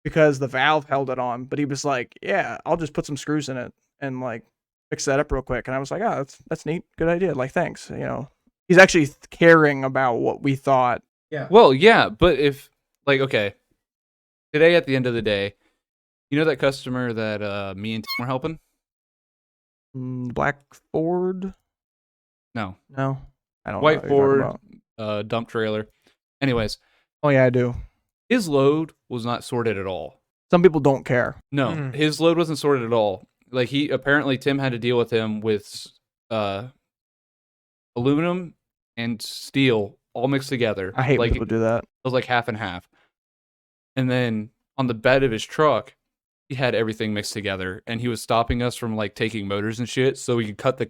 because the valve held it on. But he was like, yeah, I'll just put some screws in it and like fix that up real quick. And I was like, oh, that's neat. Good idea. Like, thanks. You know, he's actually caring about what we thought. Well, yeah, but if like okay, today at the end of the day, you know that customer that me and Tim were helping? Black Ford? No, No, I don't white know what you're talking Ford, about. dump trailer. Anyways, Oh, yeah, I do. his load was not sorted at all. Some people don't care. No, Mm. his load wasn't sorted at all. Like he apparently Tim had to deal with him with aluminum and steel all mixed together. I hate when like people do that. it was like half and half. And then on the bed of his truck, he had everything mixed together, and he was stopping us from like taking motors and shit, so we could cut the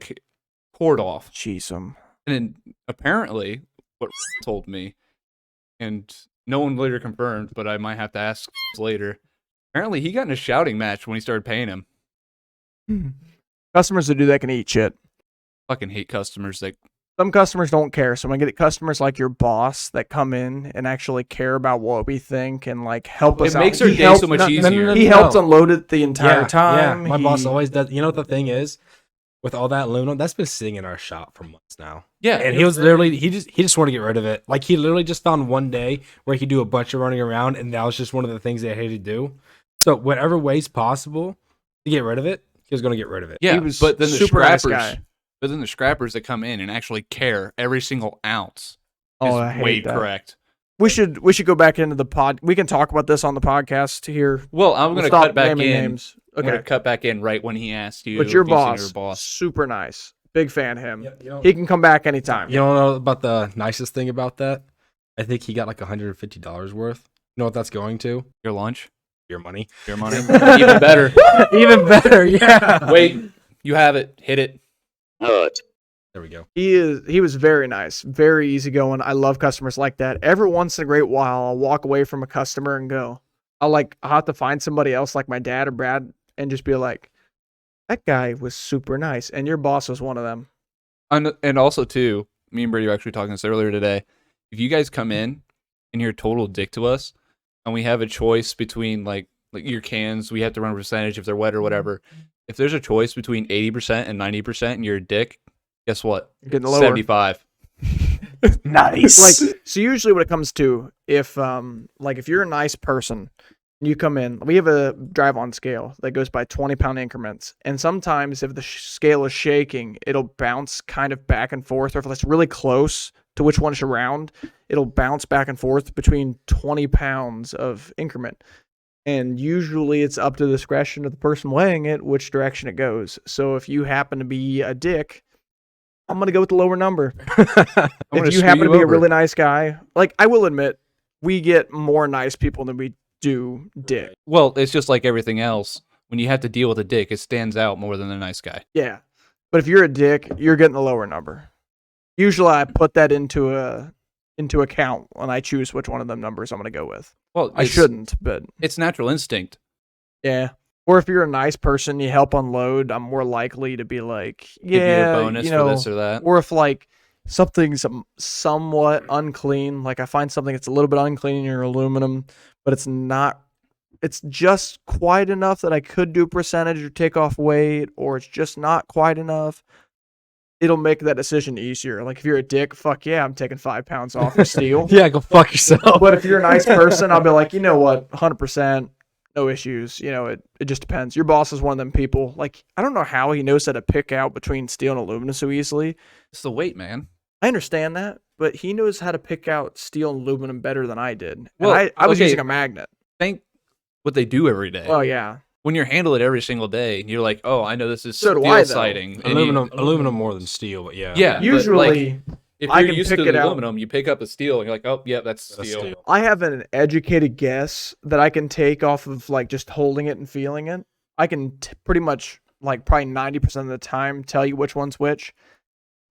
cord off. Jeez, And then apparently, what told me, and no one later confirmed, but I might have to ask later. Apparently, he got in a shouting match when he started paying him. Customers that do that can eat shit. Fucking hate customers that Some customers don't care. So when I get customers like your boss that come in and actually care about what we think and like help us it out. makes our He day helped- so much no, no, no, easier. no, He no. helped unload it the entire time. Yeah, my boss He- always does. You know what the thing is? With all that aluminum, that's been sitting in our shop for months now. Yeah, And he was literally he just wanted to get rid of it. Like he literally just found one day where he could do a bunch of running around, and that was just one of the things they hated to do. So whatever ways possible to get rid of it, he was going to get rid of it. yeah. he was But then the super nice scrappers, guy. but then the scrappers that come in and actually care every single ounce Oh, I is hate weighed that. correct. We should go back into the pod. We can talk about this on the podcast here. Well, I'm We'll gonna stop cut back in. naming names. I'm gonna Okay, cut back in right when he asked you. but your if you've seen boss, your boss. super nice, big fan of him. You He can come back anytime. don't know about the nicest thing about that? I think he got like $150 worth. You know what that's going to? Your lunch, Your money. your money, even better. Even better, yeah. Wait, you have it. Hit it. There we go. He was very nice, very easygoing. I love customers like that. Every once in a great while, I'll walk away from a customer and go, I'll have to find somebody else like my dad or Brad and just be like, that guy was super nice, and your boss was one of them. And also too, me and Brady were actually talking this earlier today. If you guys come in and you're a total dick to us, and we have a choice between like your cans, we have to run a percentage if they're wet or whatever. If there's a choice between 80% and 90%, and you're a dick, guess what? You're getting lower. 75. Nice. Like, so usually what it comes to, if if you're a nice person, you come in, we have a drive on scale that goes by 20-pound increments. And sometimes if the scale is shaking, it'll bounce kind of back and forth. Or if it's really close to which one is around, it'll bounce back and forth between 20 pounds of increment. And usually it's up to the discretion of the person weighing it which direction it goes. So if you happen to be a dick, I'm going to go with the lower number. If you happen to be a really nice guy, like I will admit, we get more nice people than we do dick. Well, it's just like everything else. When you have to deal with a dick, it stands out more than a nice guy. Yeah. But if you're a dick, you're getting the lower number. Usually I put that into account when I choose which one of them numbers I'm going to go with. Well, I shouldn't, but it's natural instinct. yeah. Or if you're a nice person, you help unload, I'm more likely to be like, Give you a yeah, bonus you know, for this or that. or if like something's somewhat unclean, like I find something that's a little bit unclean in your aluminum, but it's just quite enough that I could do percentage or take off weight, or it's just not quite enough. It'll make that decision easier. Like if you're a dick, fuck yeah, I'm taking 5 pounds off your steel. Yeah, go fuck yourself. But if you're a nice person, I'll be like, you know what, 100%, no issues. You know, it just depends. Your boss is one of them people. Like, I don't know how he knows how to pick out between steel and aluminum so easily. It's the weight, man. I understand that, but he knows how to pick out steel and aluminum better than I did. Well, And I was okay. using a magnet. Think what they do every day. Oh yeah. When you handle it every single day, you're like, oh, I know this is So do steel I, though. siding. And Aluminum more than steel, but yeah. Yeah. but, Usually, like, if I you're can used pick to it the out. aluminum, you pick up a steel and you're like, oh, yeah, that's That's steel. steel. I have an educated guess that I can take off of like just holding it and feeling it. I can pretty much like probably 90% of the time tell you which one's which.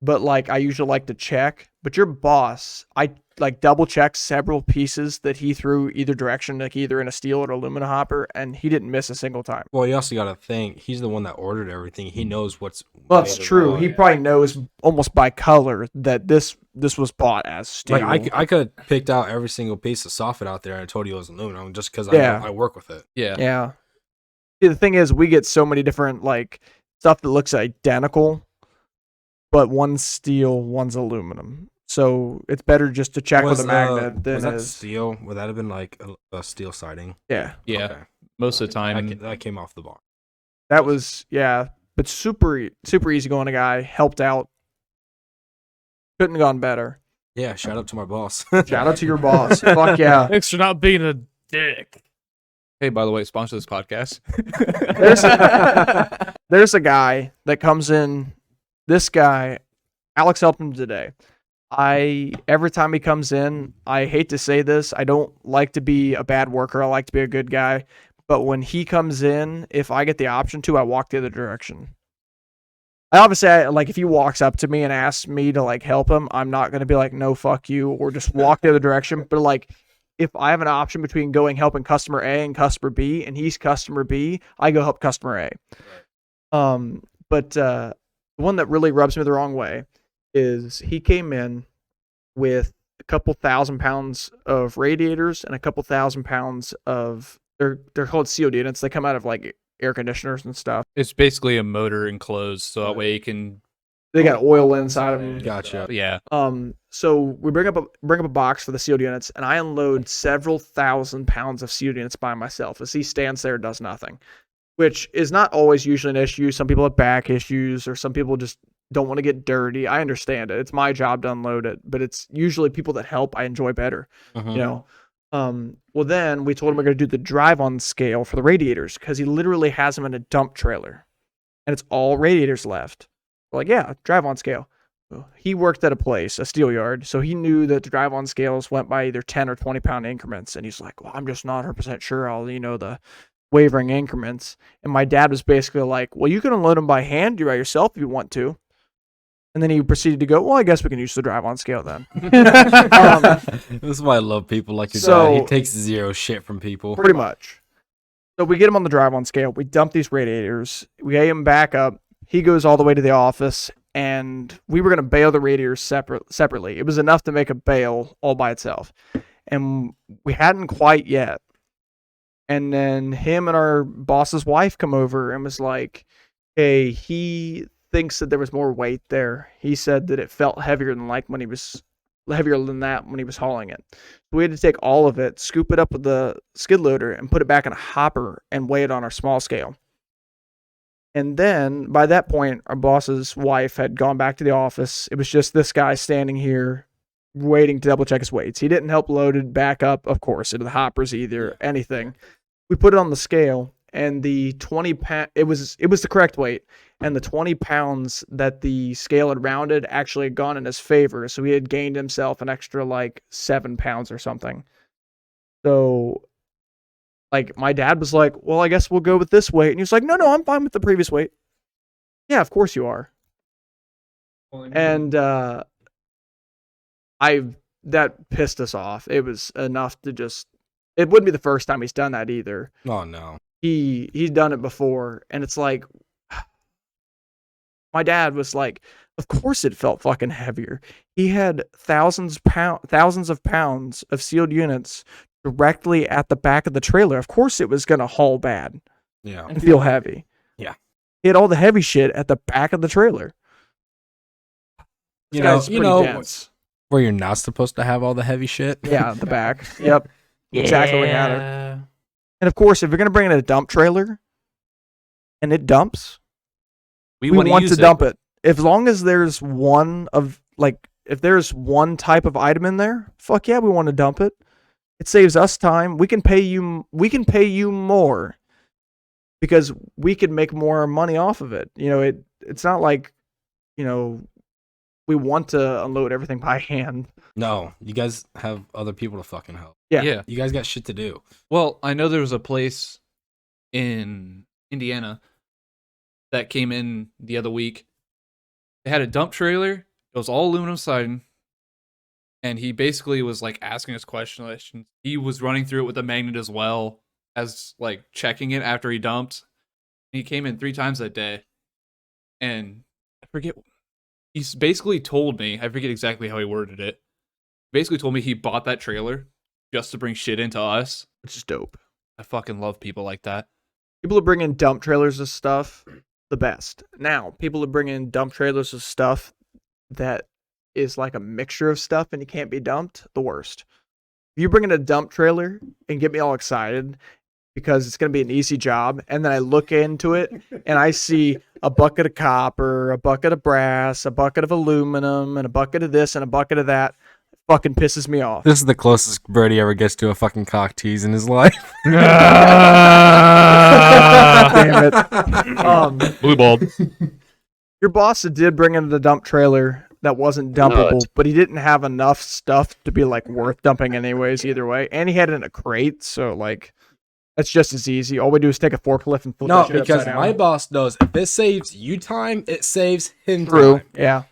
But like I usually like to check. But your boss, I like double check several pieces that he threw either direction, like either in a steel or aluminum hopper, and he didn't miss a single time. Well, you also got to think he's the one that ordered everything. He knows what's. Well, that's made of true. what. He probably knows almost by color that this was bought as steel. Like I could have picked out every single piece of soffit out there and told you it was aluminum just because Yeah. I work with it. Yeah. Yeah. See, the thing is, we get so many different like stuff that looks identical, but one's steel, one's aluminum. So it's better just to check with a magnet than was that is. steel? Would that have been like a steel siding? Yeah, Yeah. Okay. Most of the time. That came off the box. that was but super easy going guy. Helped out. Couldn't have gone better. Yeah, shout out to my boss. Shout out to your boss. Fuck yeah. Thanks for not being a dick. Hey, by the way, sponsor this podcast. There's a guy that comes in. This guy, Alex helped him today. Every time he comes in, I hate to say this, I don't like to be a bad worker. I like to be a good guy. But when he comes in, if I get the option to, I walk the other direction. Like if he walks up to me and asks me to like help him, I'm not gonna be like, no, fuck you, or just walk the other direction. But like if I have an option between helping customer A and customer B, and he's customer B, I go help customer A. But the one that really rubs me the wrong way is he came in with a couple 1,000 pounds of radiators and a couple 1,000 pounds of they're called COD units. They come out of like air conditioners and stuff. It's basically a motor enclosed, so that way you can. They got oil inside of them. Gotcha. Yeah. So we bring up a box for the sealed units, and I unload several 1,000 pounds of sealed units by myself as he stands there and does nothing, which is not always usually an issue. Some people have back issues, or some people just don't want to get dirty. I understand it. It's my job to unload it, but it's usually people that help I enjoy better. Mhm. You know. Well, then we told him we're going to do the drive-on scale for the radiators because he literally has them in a dump trailer, and it's all radiators left. We're like, yeah, drive-on scale. He worked at a steel yard, so he knew that the drive-on scales went by either 10 or 20 pound increments, and he's like, well, I'm just not 100% sure all, the wavering increments. And my dad was basically like, well, you can unload them by hand, do it by yourself if you want to. And then he proceeded to go, well, I guess we can use the drive-on scale then. This is why I love people like your So- dad. He takes zero shit from people. Pretty much. So we get him on the drive-on scale. We dump these radiators. We get him back up. He goes all the way to the office, and we were going to bale the radiators separately. It was enough to make a bale all by itself. And we hadn't quite yet. And then him and our boss's wife come over and was like, hey, he thinks that there was more weight there. He said that it felt heavier than when he was hauling it. So we had to take all of it, scoop it up with the skid loader, and put it back in a hopper and weigh it on our small scale. And then by that point, our boss's wife had gone back to the office. It was just this guy standing here waiting to double check his weights. He didn't help load it back up, of course, into the hoppers either, anything. we put it on the scale, and the 20 pound, it was the correct weight, and the 20 pounds that the scale had rounded actually had gone in his favor, so he had gained himself an extra like 7 pounds or something. So like my dad was like, well, I guess we'll go with this weight, and he was like, no, I'm fine with the previous weight. Yeah, of course you are. And that pissed us off. It was enough to just, it wouldn't be the first time he's done that either. Oh no. He's done it before, and it's like, my dad was like, of course it felt fucking heavier. He had thousands of pounds of sealed units directly at the back of the trailer. Of course it was gonna haul bad Yeah. and feel heavy. Yeah. He had all the heavy shit at the back of the trailer. This guy's pretty dense. Where you're not supposed to have all the heavy shit. Yeah, the back. Yep. Exactly what we had it. And of course, if you're gonna bring in a dump trailer and it dumps, we want to dump it. As long as there's if there's one type of item in there, fuck yeah, we want to dump it. It saves us time. We can pay you more because we can make more money off of it. You know, it's not like, you know, we want to unload everything by hand. No, you guys have other people to fucking help. Yeah. You guys got shit to do. Well, I know there was a place in Indiana that came in the other week. They had a dump trailer. It was all aluminum siding. And he basically was like asking us questions. He was running through it with a magnet as well as like checking it after he dumped. He came in 3 times that day. And I forget. He's basically told me, I forget exactly how he worded it. Basically told me he bought that trailer just to bring shit into us. Which is dope. I fucking love people like that. People who bring in dump trailers of stuff, the best. Now, people who bring in dump trailers of stuff that is like a mixture of stuff and it can't be dumped, the worst. If you bring in a dump trailer and get me all excited because it's going to be an easy job, and then I look into it and I see a bucket of copper, a bucket of brass, a bucket of aluminum, and a bucket of this and a bucket of that, it fucking pisses me off. This is the closest Brody ever gets to a fucking cock tease in his life. Damn it. Blue bulb. Your boss did bring in the dump trailer that wasn't dumpable, but he didn't have enough stuff to be like worth dumping anyways either way. And he had it in a crate, so like that's just as easy. All we do is take a forklift and flip No, that shit because upside my down. boss knows if it saves you time, it saves him True. time. Yeah.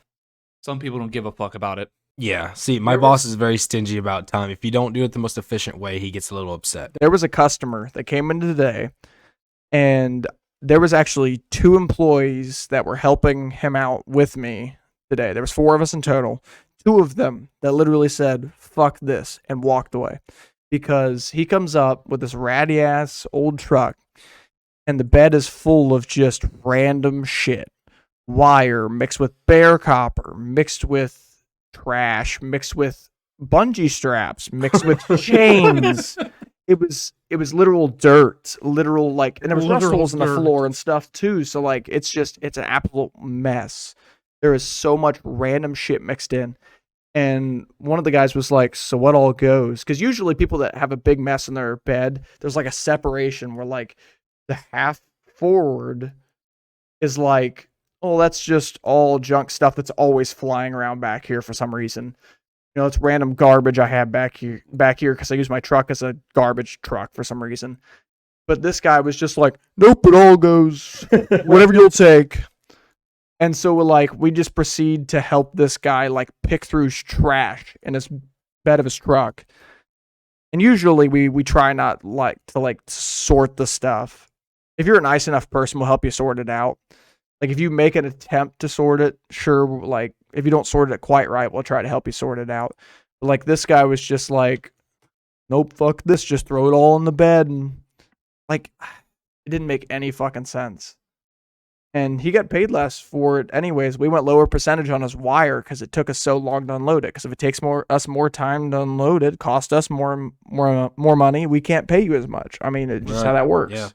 Some people don't give a fuck about it. Yeah. See, my boss is very stingy about time. If you don't do it the most efficient way, he gets a little upset. There was a customer that came in today, and there was actually 2 employees that were helping him out with me today. There was 4 of us in total. 2 of them that literally said, fuck this, and walked away. Because he comes up with this ratty ass old truck, and the bed is full of just random shit. Wire mixed with bare copper, mixed with trash, mixed with bungee straps, mixed with chains. It was literal dirt, literal like, and there was rust Literal holes in the dirt. floor and stuff too. So like, it's an absolute mess. There is so much random shit mixed in. And one of the guys was like, so what all goes? Because usually people that have a big mess in their bed, there's like a separation where like the half forward is like, oh, that's just all junk stuff that's always flying around back here for some reason. You know, it's random garbage I have back here because I use my truck as a garbage truck for some reason. But this guy was just like, nope, it all goes. Whatever you'll take. And so we just proceed to help this guy like pick through trash in his bed of his truck. And usually we try not like to sort the stuff. If you're a nice enough person, we'll help you sort it out. Like if you make an attempt to sort it, sure, like if you don't sort it quite right, we'll try to help you sort it out. But like this guy was just like, nope, fuck this, just throw it all in the bed. And like, it didn't make any fucking sense. And he got paid less for it anyways. We went lower percentage on his wire because it took us so long to unload it. Because if it takes us more time to unload it, cost us more money, we can't pay you as much. I mean, it's just how that works. Yeah.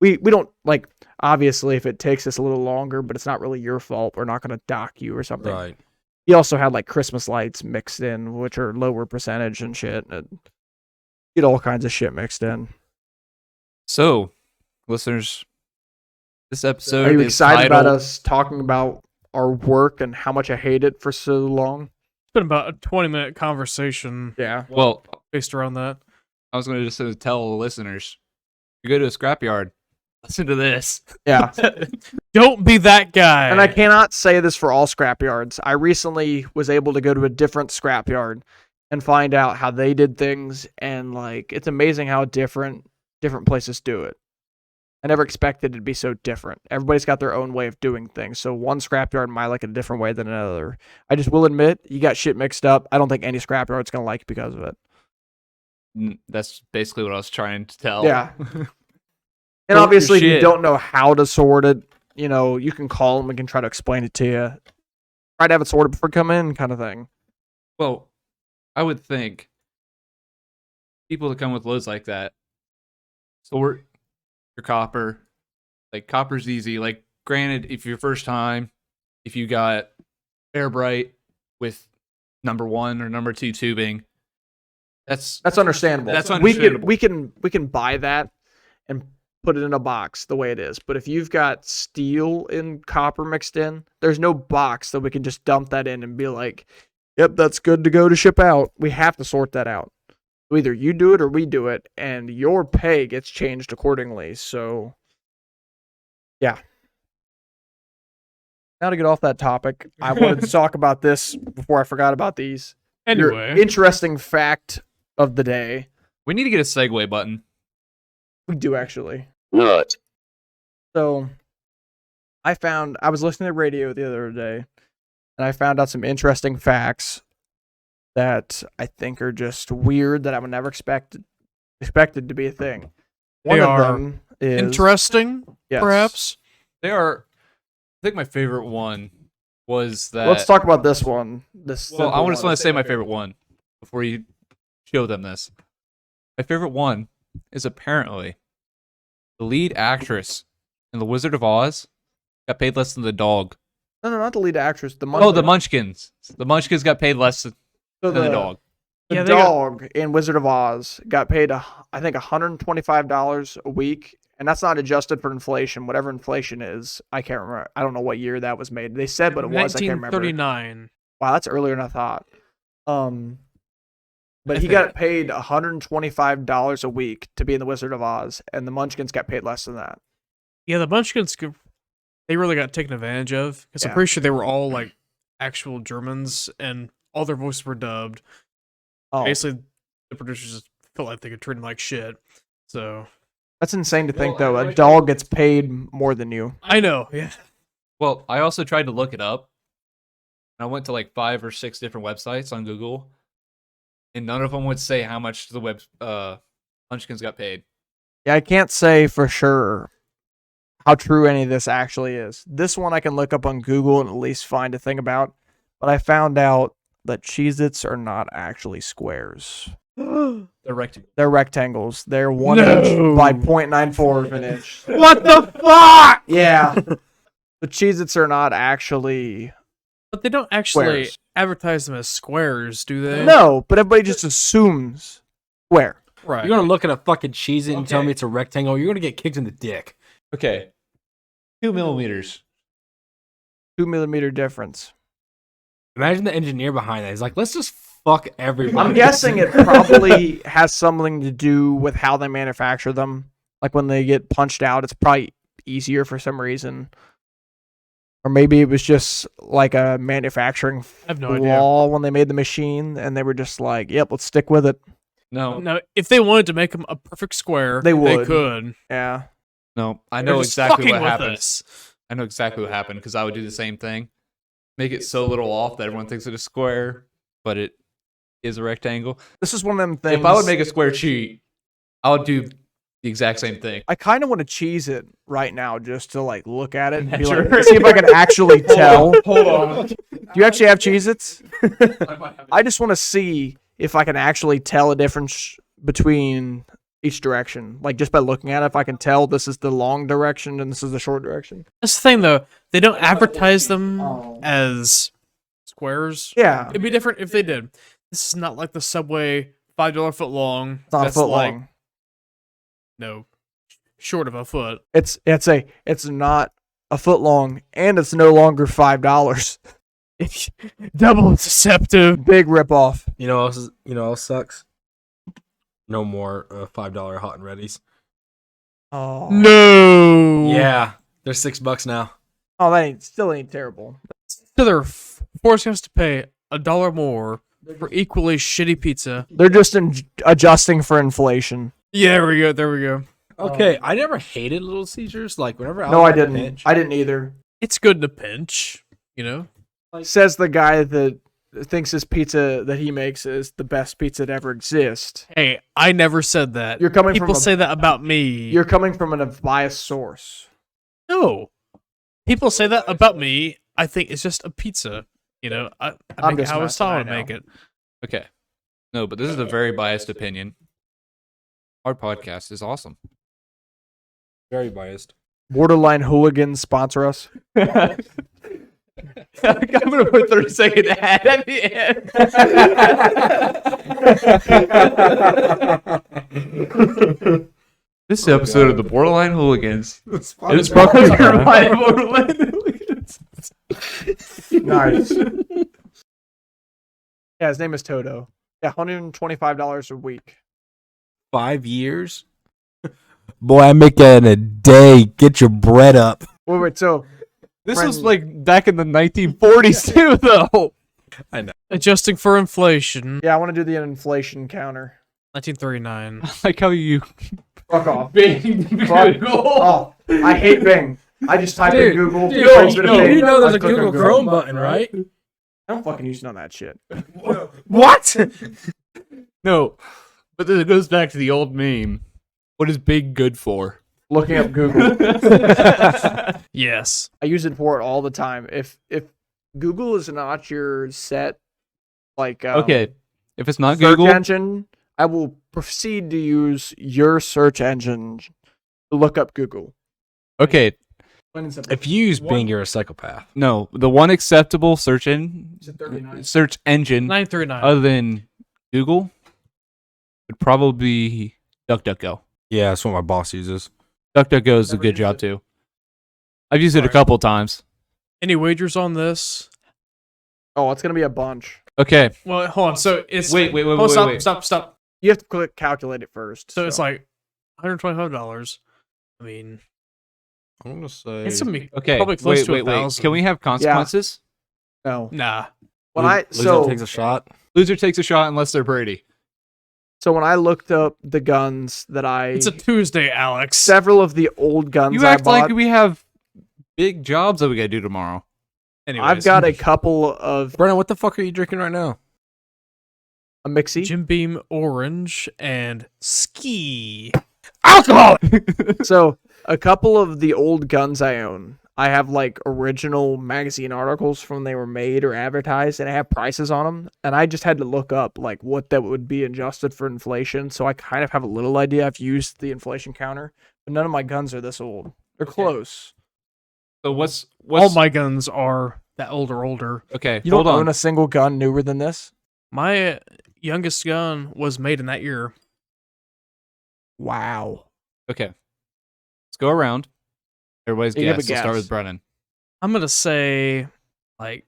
We don't like, obviously if it takes us a little longer, but it's not really your fault. We're not going to dock you or something. Right. He also had like Christmas lights mixed in, which are lower percentage and shit. And get all kinds of shit mixed in. So, listeners, this episode Are you is excited about titled- us talking about our work and how much I hate it for so long? It's been about a 20-minute conversation Yeah. Well, based around that. I was going to just tell the listeners, you go to a scrapyard, listen to this. Yeah. Don't be that guy. And I cannot say this for all scrapyards. I recently was able to go to a different scrapyard and find out how they did things, and like it's amazing how different places do it. I never expected it to be so different. Everybody's got their own way of doing things. So one scrapyard might like it a different way than another. I just will admit, you got shit mixed up. I don't think any scrapyard's gonna like it because of it. That's basically what I was trying to tell. Yeah. And Sort your obviously, if you shit. don't know how to sort it, you know, you can call them and can try to explain it to you. Try to have it sorted before you come in, kind of thing. Well, I would think people that come with loads like that sort your copper. Like, copper's easy. Like, granted, if you're first time, if you got Air Bright with number 1 or number 2 tubing, that's understandable. That's We understandable. can buy that and put it in a box the way it is. But if you've got steel and copper mixed in, there's no box that we can just dump that in and be like, "Yep, that's good to go to ship out." We have to sort that out. So either you do it or we do it, and your pay gets changed accordingly. So, yeah. Now to get off that topic, I wanted to talk about this before I forgot about these. Your Anyway, interesting fact of the day. we need to get a segue button. We do actually. Nut. So I was listening to radio the other day, and I found out some interesting facts that I think are just weird that I would never expected to be a thing. One They of are them is interesting, yes. perhaps. They are. I think my favorite one was that. Let's talk about this one. This Well, I simple just one. want to say my favorite one before you show them this. My favorite one is apparently the lead actress in The Wizard of Oz got paid less than the dog. No, not the lead actress. The Oh, the Munchkins. The Munchkins got paid less than so the dog. The Yeah, they got- dog in Wizard of Oz got paid, I think, $125 a week, and that's not adjusted for inflation. Whatever inflation is, I can't remember. I don't know what year that was made. They said, but it was. I can't remember. 1939. Wow, that's earlier than I thought. But he got paid $125 a week to be in the Wizard of Oz, and the Munchkins got paid less than that. Yeah, the Munchkins, they really got taken advantage of because Yeah. I'm pretty sure they were all like actual Germans and all their voices were dubbed. Oh, Basically, the producers just felt like they could treat them like shit. So that's insane to think, though. A dog gets paid more than you. I know, yeah. Well, I also tried to look it up. I went to like 5 or 6 different websites on Google, and none of them would say how much the Munchkins got paid. Yeah, I can't say for sure how true any of this actually is. This one I can look up on Google and at least find a thing about, but I found out that Cheez-Its are not actually squares. The rectangle. They're rectangles. They're 1 No. inch by 0.94 of an inch. What the fuck? Yeah. The Cheez-Its are not actually... But they don't actually Squares. advertise them as squares, do they? No, but everybody just assumes square. Right. You're gonna look at a fucking cheese and tell Okay. me it's a rectangle. You're gonna get kicked in the dick. Okay. 2 millimeters. 2 millimeter difference. Imagine the engineer behind that. He's like, let's just fuck everybody. I'm guessing it probably has something to do with how they manufacture them. Like when they get punched out, it's probably easier for some reason. Or maybe it was just like a manufacturing I have no idea. flaw when they made the machine, and they were just like, "Yep, let's stick with it." No, Now, if they wanted to make them a perfect square, They would. could. Yeah, no. I They're know just exactly fucking what with happened. us. I know exactly what happened because I would do the same thing. Make it so little off that everyone thinks it is square, but it is a rectangle. this is one of them things. If I would make a square cheat, I would do the exact same thing. I kind of want to cheese it right now just to like look at it and be Measure. like, see if I can actually tell. Hold on. Do you actually have Cheez-Its? I just want to see if I can actually tell a difference between each direction. Like just by looking at it, if I can tell this is the long direction and this is the short direction. That's the thing, though. They don't advertise them as squares. Yeah, It'd be different if they did. This is not like the Subway $5 foot long. it's not a That's foot like, long. No, short of a foot. It's not a foot long, and it's no longer $5. Double deceptive. Big ripoff. You know what else sucks? No more $5 hot and readies. Oh No. Yeah, they're $6 now. Oh, that still ain't terrible. So they're forcing us to pay $1 more for equally shitty pizza. They're just adjusting for inflation. Yeah, there we go. Okay, I never hated Little Caesars. Like whenever I No, was I at a didn't. pinch- I didn't either. It's good in a pinch, you know? Says the guy that thinks his pizza that he makes is the best pizza that ever exists. Hey, I never said that. You're coming People from a, say that about me. You're coming from a biased source. No. People say that about me. I think it's just a pizza. You know, I I'm make it just how I messing, saw I it know. make it. Okay. No, but this is a very biased opinion. Our podcast is awesome. Very biased. Borderline hooligans sponsor us. I'm gonna put 30-second ad at the end. This episode of the Borderline Hooligans is brought to you by Borderline Hooligans. Nice. Yeah, his name is Toto. Yeah, $125 a week. 5 years. Boy, I make that in a day. Get your bread up. Wait, so This Friend- was like back in the 1940s too, though. Adjusting for inflation. yeah, I want to do the inflation counter. 1939. Like how you Fuck off. Bing Fuck. Oh, I hate Bing. I just type in Google. Dude, brings me to you Bing, know there's I a click on Google Chrome button, right? I don't fucking use none of that shit. What? No, but this goes back to the old meme. What is Big good for? Looking up Google. Yes. I use it for it all the time. If Google is not your set, like Okay, if it's not search Google, engine, I will proceed to use your search engine to look up Google. okay, If you use Bing, you're a psychopath. no, the one acceptable search engine 939. other than Google would probably be DuckDuckGo. Yeah, that's what my boss uses. DuckDuckGo does a Never good used job it. too. I've used it a Alright. couple times. Any wagers on this? Oh, it's gonna be a bunch. Okay, Well, hold on. So it's wait, Oh, stop. You have to click calculate it first. So it's like $125. I mean, I'm gonna say it's gonna be okay, probably close to wait. 1,000. Can we have consequences? no. Nah. When I Loser takes a shot. Loser takes a shot unless they're Brady. so when I looked up the guns that It's a Tuesday, Alex. several of the old guns You I act bought, like we have big jobs that we gotta do tomorrow. Anyways, I've got a couple of Brennan, what the fuck are you drinking right now? a mixie. Jim Beam Orange and Ski. Alcohol. So a couple of the old guns I own, I have like original magazine articles from when they were made or advertised, and I have prices on them. And I just had to look up like what that would be adjusted for inflation. So I kind of have a little idea. I've used the inflation counter, but none of my guns are this old. They're close. So what's All my guns are that older. okay? You hold don't on. own a single gun newer than this? My youngest gun was made in that year. Wow. Okay, let's go around. Everybody's You give a guess. Let's start guess. with Brennan. I'm gonna say like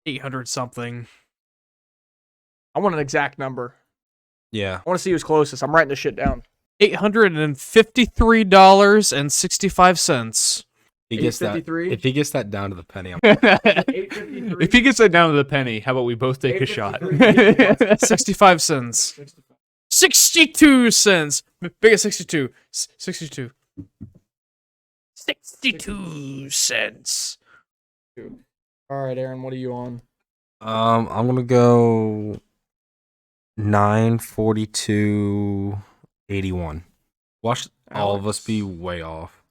800 something. I want an exact number. Yeah. I want to see who's closest. I'm writing this shit down. $853.65. He gets that. 853? If he gets that down to the penny, I'm If he gets that down to the penny, how about we both take a shot? 65 cents. 62 cents. Big at 62. 62. 62 cents. All right, Aaron, what are you on? I'm gonna go 942.81. Watch all of us be way off.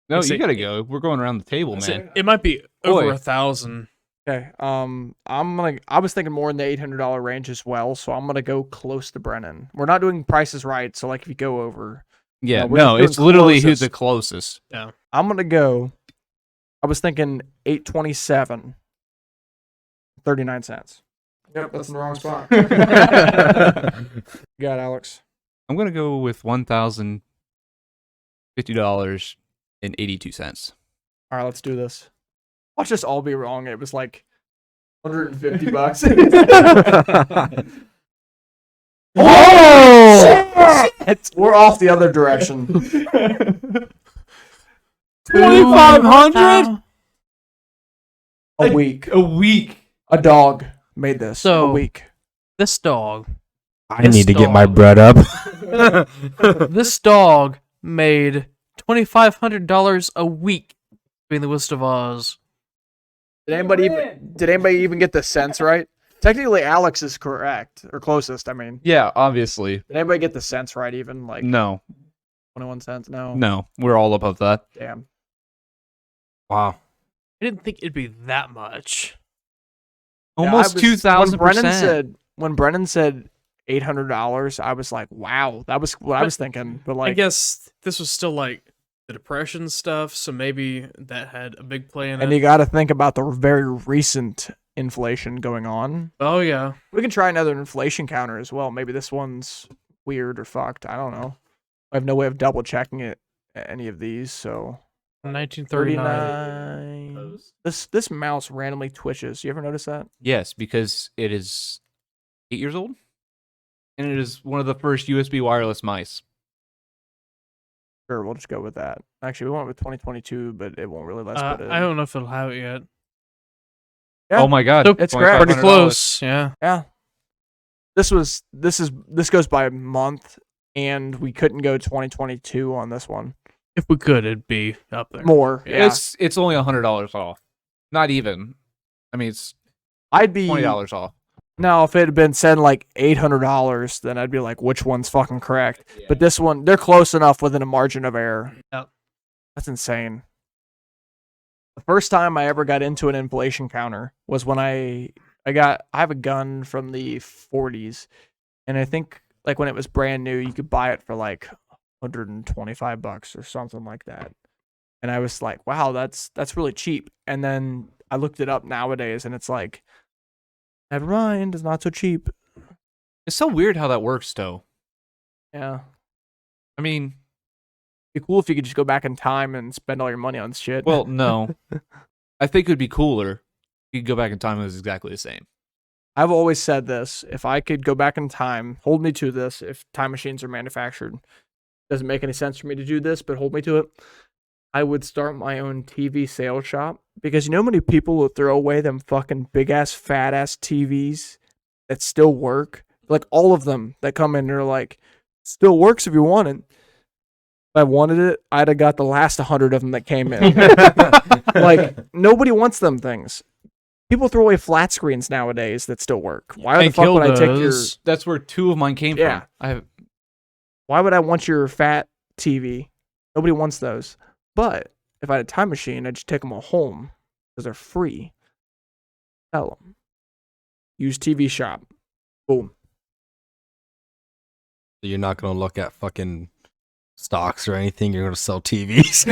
No, It's you a- gotta go. We're going around the table, So man. it might be over Boy. 1,000. Okay. I was thinking more in the $800 range as well, so I'm gonna go close to Brennan. We're not doing prices right, so like if you go over, Yeah, we're no, just it's doing literally who's closest. the closest. I'm gonna go. I was thinking 827. 39 cents. Yep, that's in the wrong spot. You got Alex. I'm gonna go with 1,058. $50.82. All right, let's do this. Watch us all be wrong. It was like $150. Oh! We're off the other direction. 2,500 A week. a week. A dog made this. So- a week. This dog. I need to get my bread up. This dog made $2,500 a week being the Wizard of Oz. Did anybody even get the cents right? Technically, Alex is correct or closest. I mean, Yeah, obviously. did anybody get the cents right? Even like No, 21 cents? No. no, we're all above that. Damn. Wow. I didn't think it'd be that much. Yeah, Almost I was- 2,000%. When Brennan said $800, I was like, wow, that was what I was thinking. But I like, guess this was still like the Depression stuff, so maybe that had a big play in and it. you got to think about the very recent inflation going on. Oh yeah, We can try another inflation counter as well. Maybe this one's weird or fucked. I don't know. I have no way of double checking it. Any of these, so 1939. 39. This mouse randomly twitches. You ever notice that? Yes, because it is 8 years old, and it is one of the first USB wireless mice. Sure, we'll just go with that. Actually, we went with 2022, but it won't really let us put it. I don't know if it'll have it yet. Yeah. Oh my god, So it's correct. Pretty $2,500. close, yeah. Yeah. This goes by a month, and we couldn't go 2022 on this one. If we could, it'd be up there. More. Yeah. It's only $100 off. Not even. I mean, it's I'd be $20 off. Now, if it had been said like $800, then I'd be like, which one's fucking correct? But this one, they're close enough within a margin of error. Yep. That's insane. The first time I ever got into an inflation counter was when I have a gun from the 40s, and I think like when it was brand new, you could buy it for like $125 or something like that. And I was like, wow, that's really cheap. And then I looked it up nowadays, and it's like, never mind, it's not so cheap. It's so weird how that works, though. Yeah. I mean, It'd be cool if you could just go back in time and spend all your money on shit. well, no. I think it would be cooler if you could go back in time and it was exactly the same. I've always said this. If I could go back in time, hold me to this. If time machines are manufactured, doesn't make any sense for me to do this, but hold me to it. I would start my own TV sales shop, because you know how many people will throw away them fucking big ass fat ass TVs that still work? Like all of them that come in, they're like, still works if you want it. If I wanted it, I'd have got the last 100 of them that came in. Like nobody wants them things. People throw away flat screens nowadays that still work. Why the And fuck would I take your? Kilda's. That's where two of mine came Yeah. from. I have Why would I want your fat TV? Nobody wants those. But if I had a time machine, I'd just take them all home because they're free. Sell them. Use TV shop. Boom. You're not gonna look at fucking stocks or anything. You're gonna sell TVs.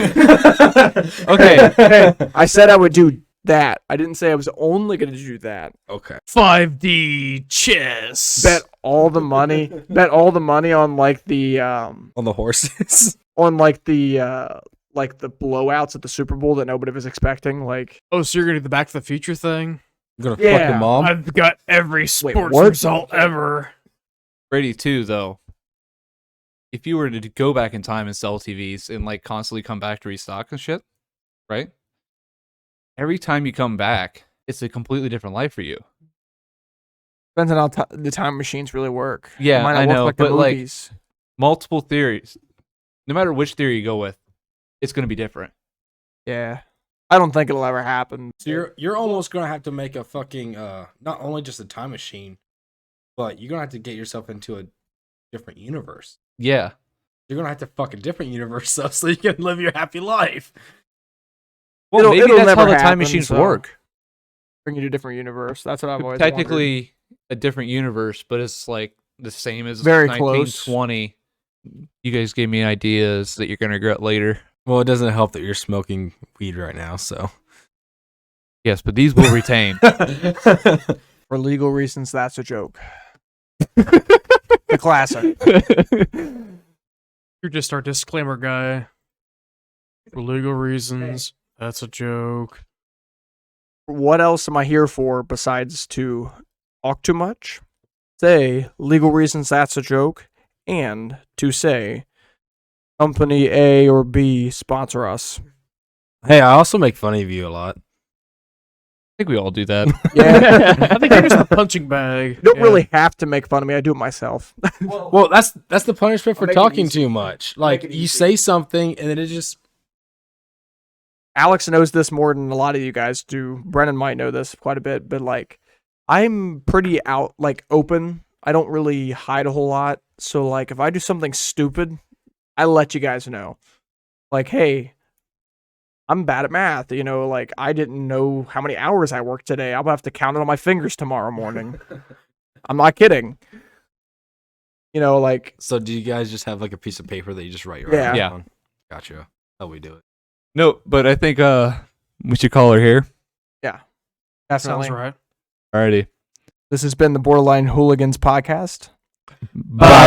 Okay. I said I would do that. I didn't say I was only going to do that. Okay. 5D chess. Bet all the money. Bet all the money on like the On the horses. like the blowouts at the Super Bowl that nobody was expecting. Like, Oh, so you're gonna do the Back to the Future thing? You're gonna Yeah. fuck your mom. I've got every sports what? result ever. Brady too, though. If you were to go back in time and sell TVs and like constantly come back to restock and shit, right? Every time you come back, it's a completely different life for you. depends on how the time machines really work. Yeah, It might not I work know, like the but, like, movies. Multiple theories. No matter which theory you go with, it's going to be different. Yeah, I don't think it'll ever happen. So you're almost gonna have to make a fucking not only just a time machine, but you're gonna have to get yourself into a different universe. Yeah. You're gonna have to fuck a different universe though, so you can live your happy life. Well, maybe it'll that's never how the time happen, machines so work. Bring you to a different universe. That's what I've always wondered. Technically a different universe, but it's like the same as Very close. 1920. You guys gave me ideas that you're going to regret later. Well, it doesn't help that you're smoking weed right now, so. Yes, but these will retain. For legal reasons, that's a joke. The classic. You're just our disclaimer guy. For legal reasons, that's a joke. What else am I here for besides to talk too much? Say legal reasons that's a joke, and to say company A or B sponsor us. Hey, I also make fun of you a lot. I think we all do that. Yeah. I think you're just a punching bag. You don't Yeah. really have to make fun of me. I do it myself. Well, that's the punishment for I'll make it talking easy. too much. Like make it you easy. say something and then it just Alex knows this more than a lot of you guys do. Brennan might know this quite a bit, but like I'm pretty open. I don't really hide a whole lot. So like if I do something stupid, I let you guys know. Like, hey, I'm bad at math. Like I didn't know how many hours I worked today. I'll have to count it on my fingers tomorrow morning. I'm not kidding. Like So do you guys just have like a piece of paper that you just write your Yeah. hours Yeah. on? Gotcha. How we do it. No, but I think we should call her here. definitely. Sounds right. Alrighty. This has been the Borderline Hooligans podcast. Bye.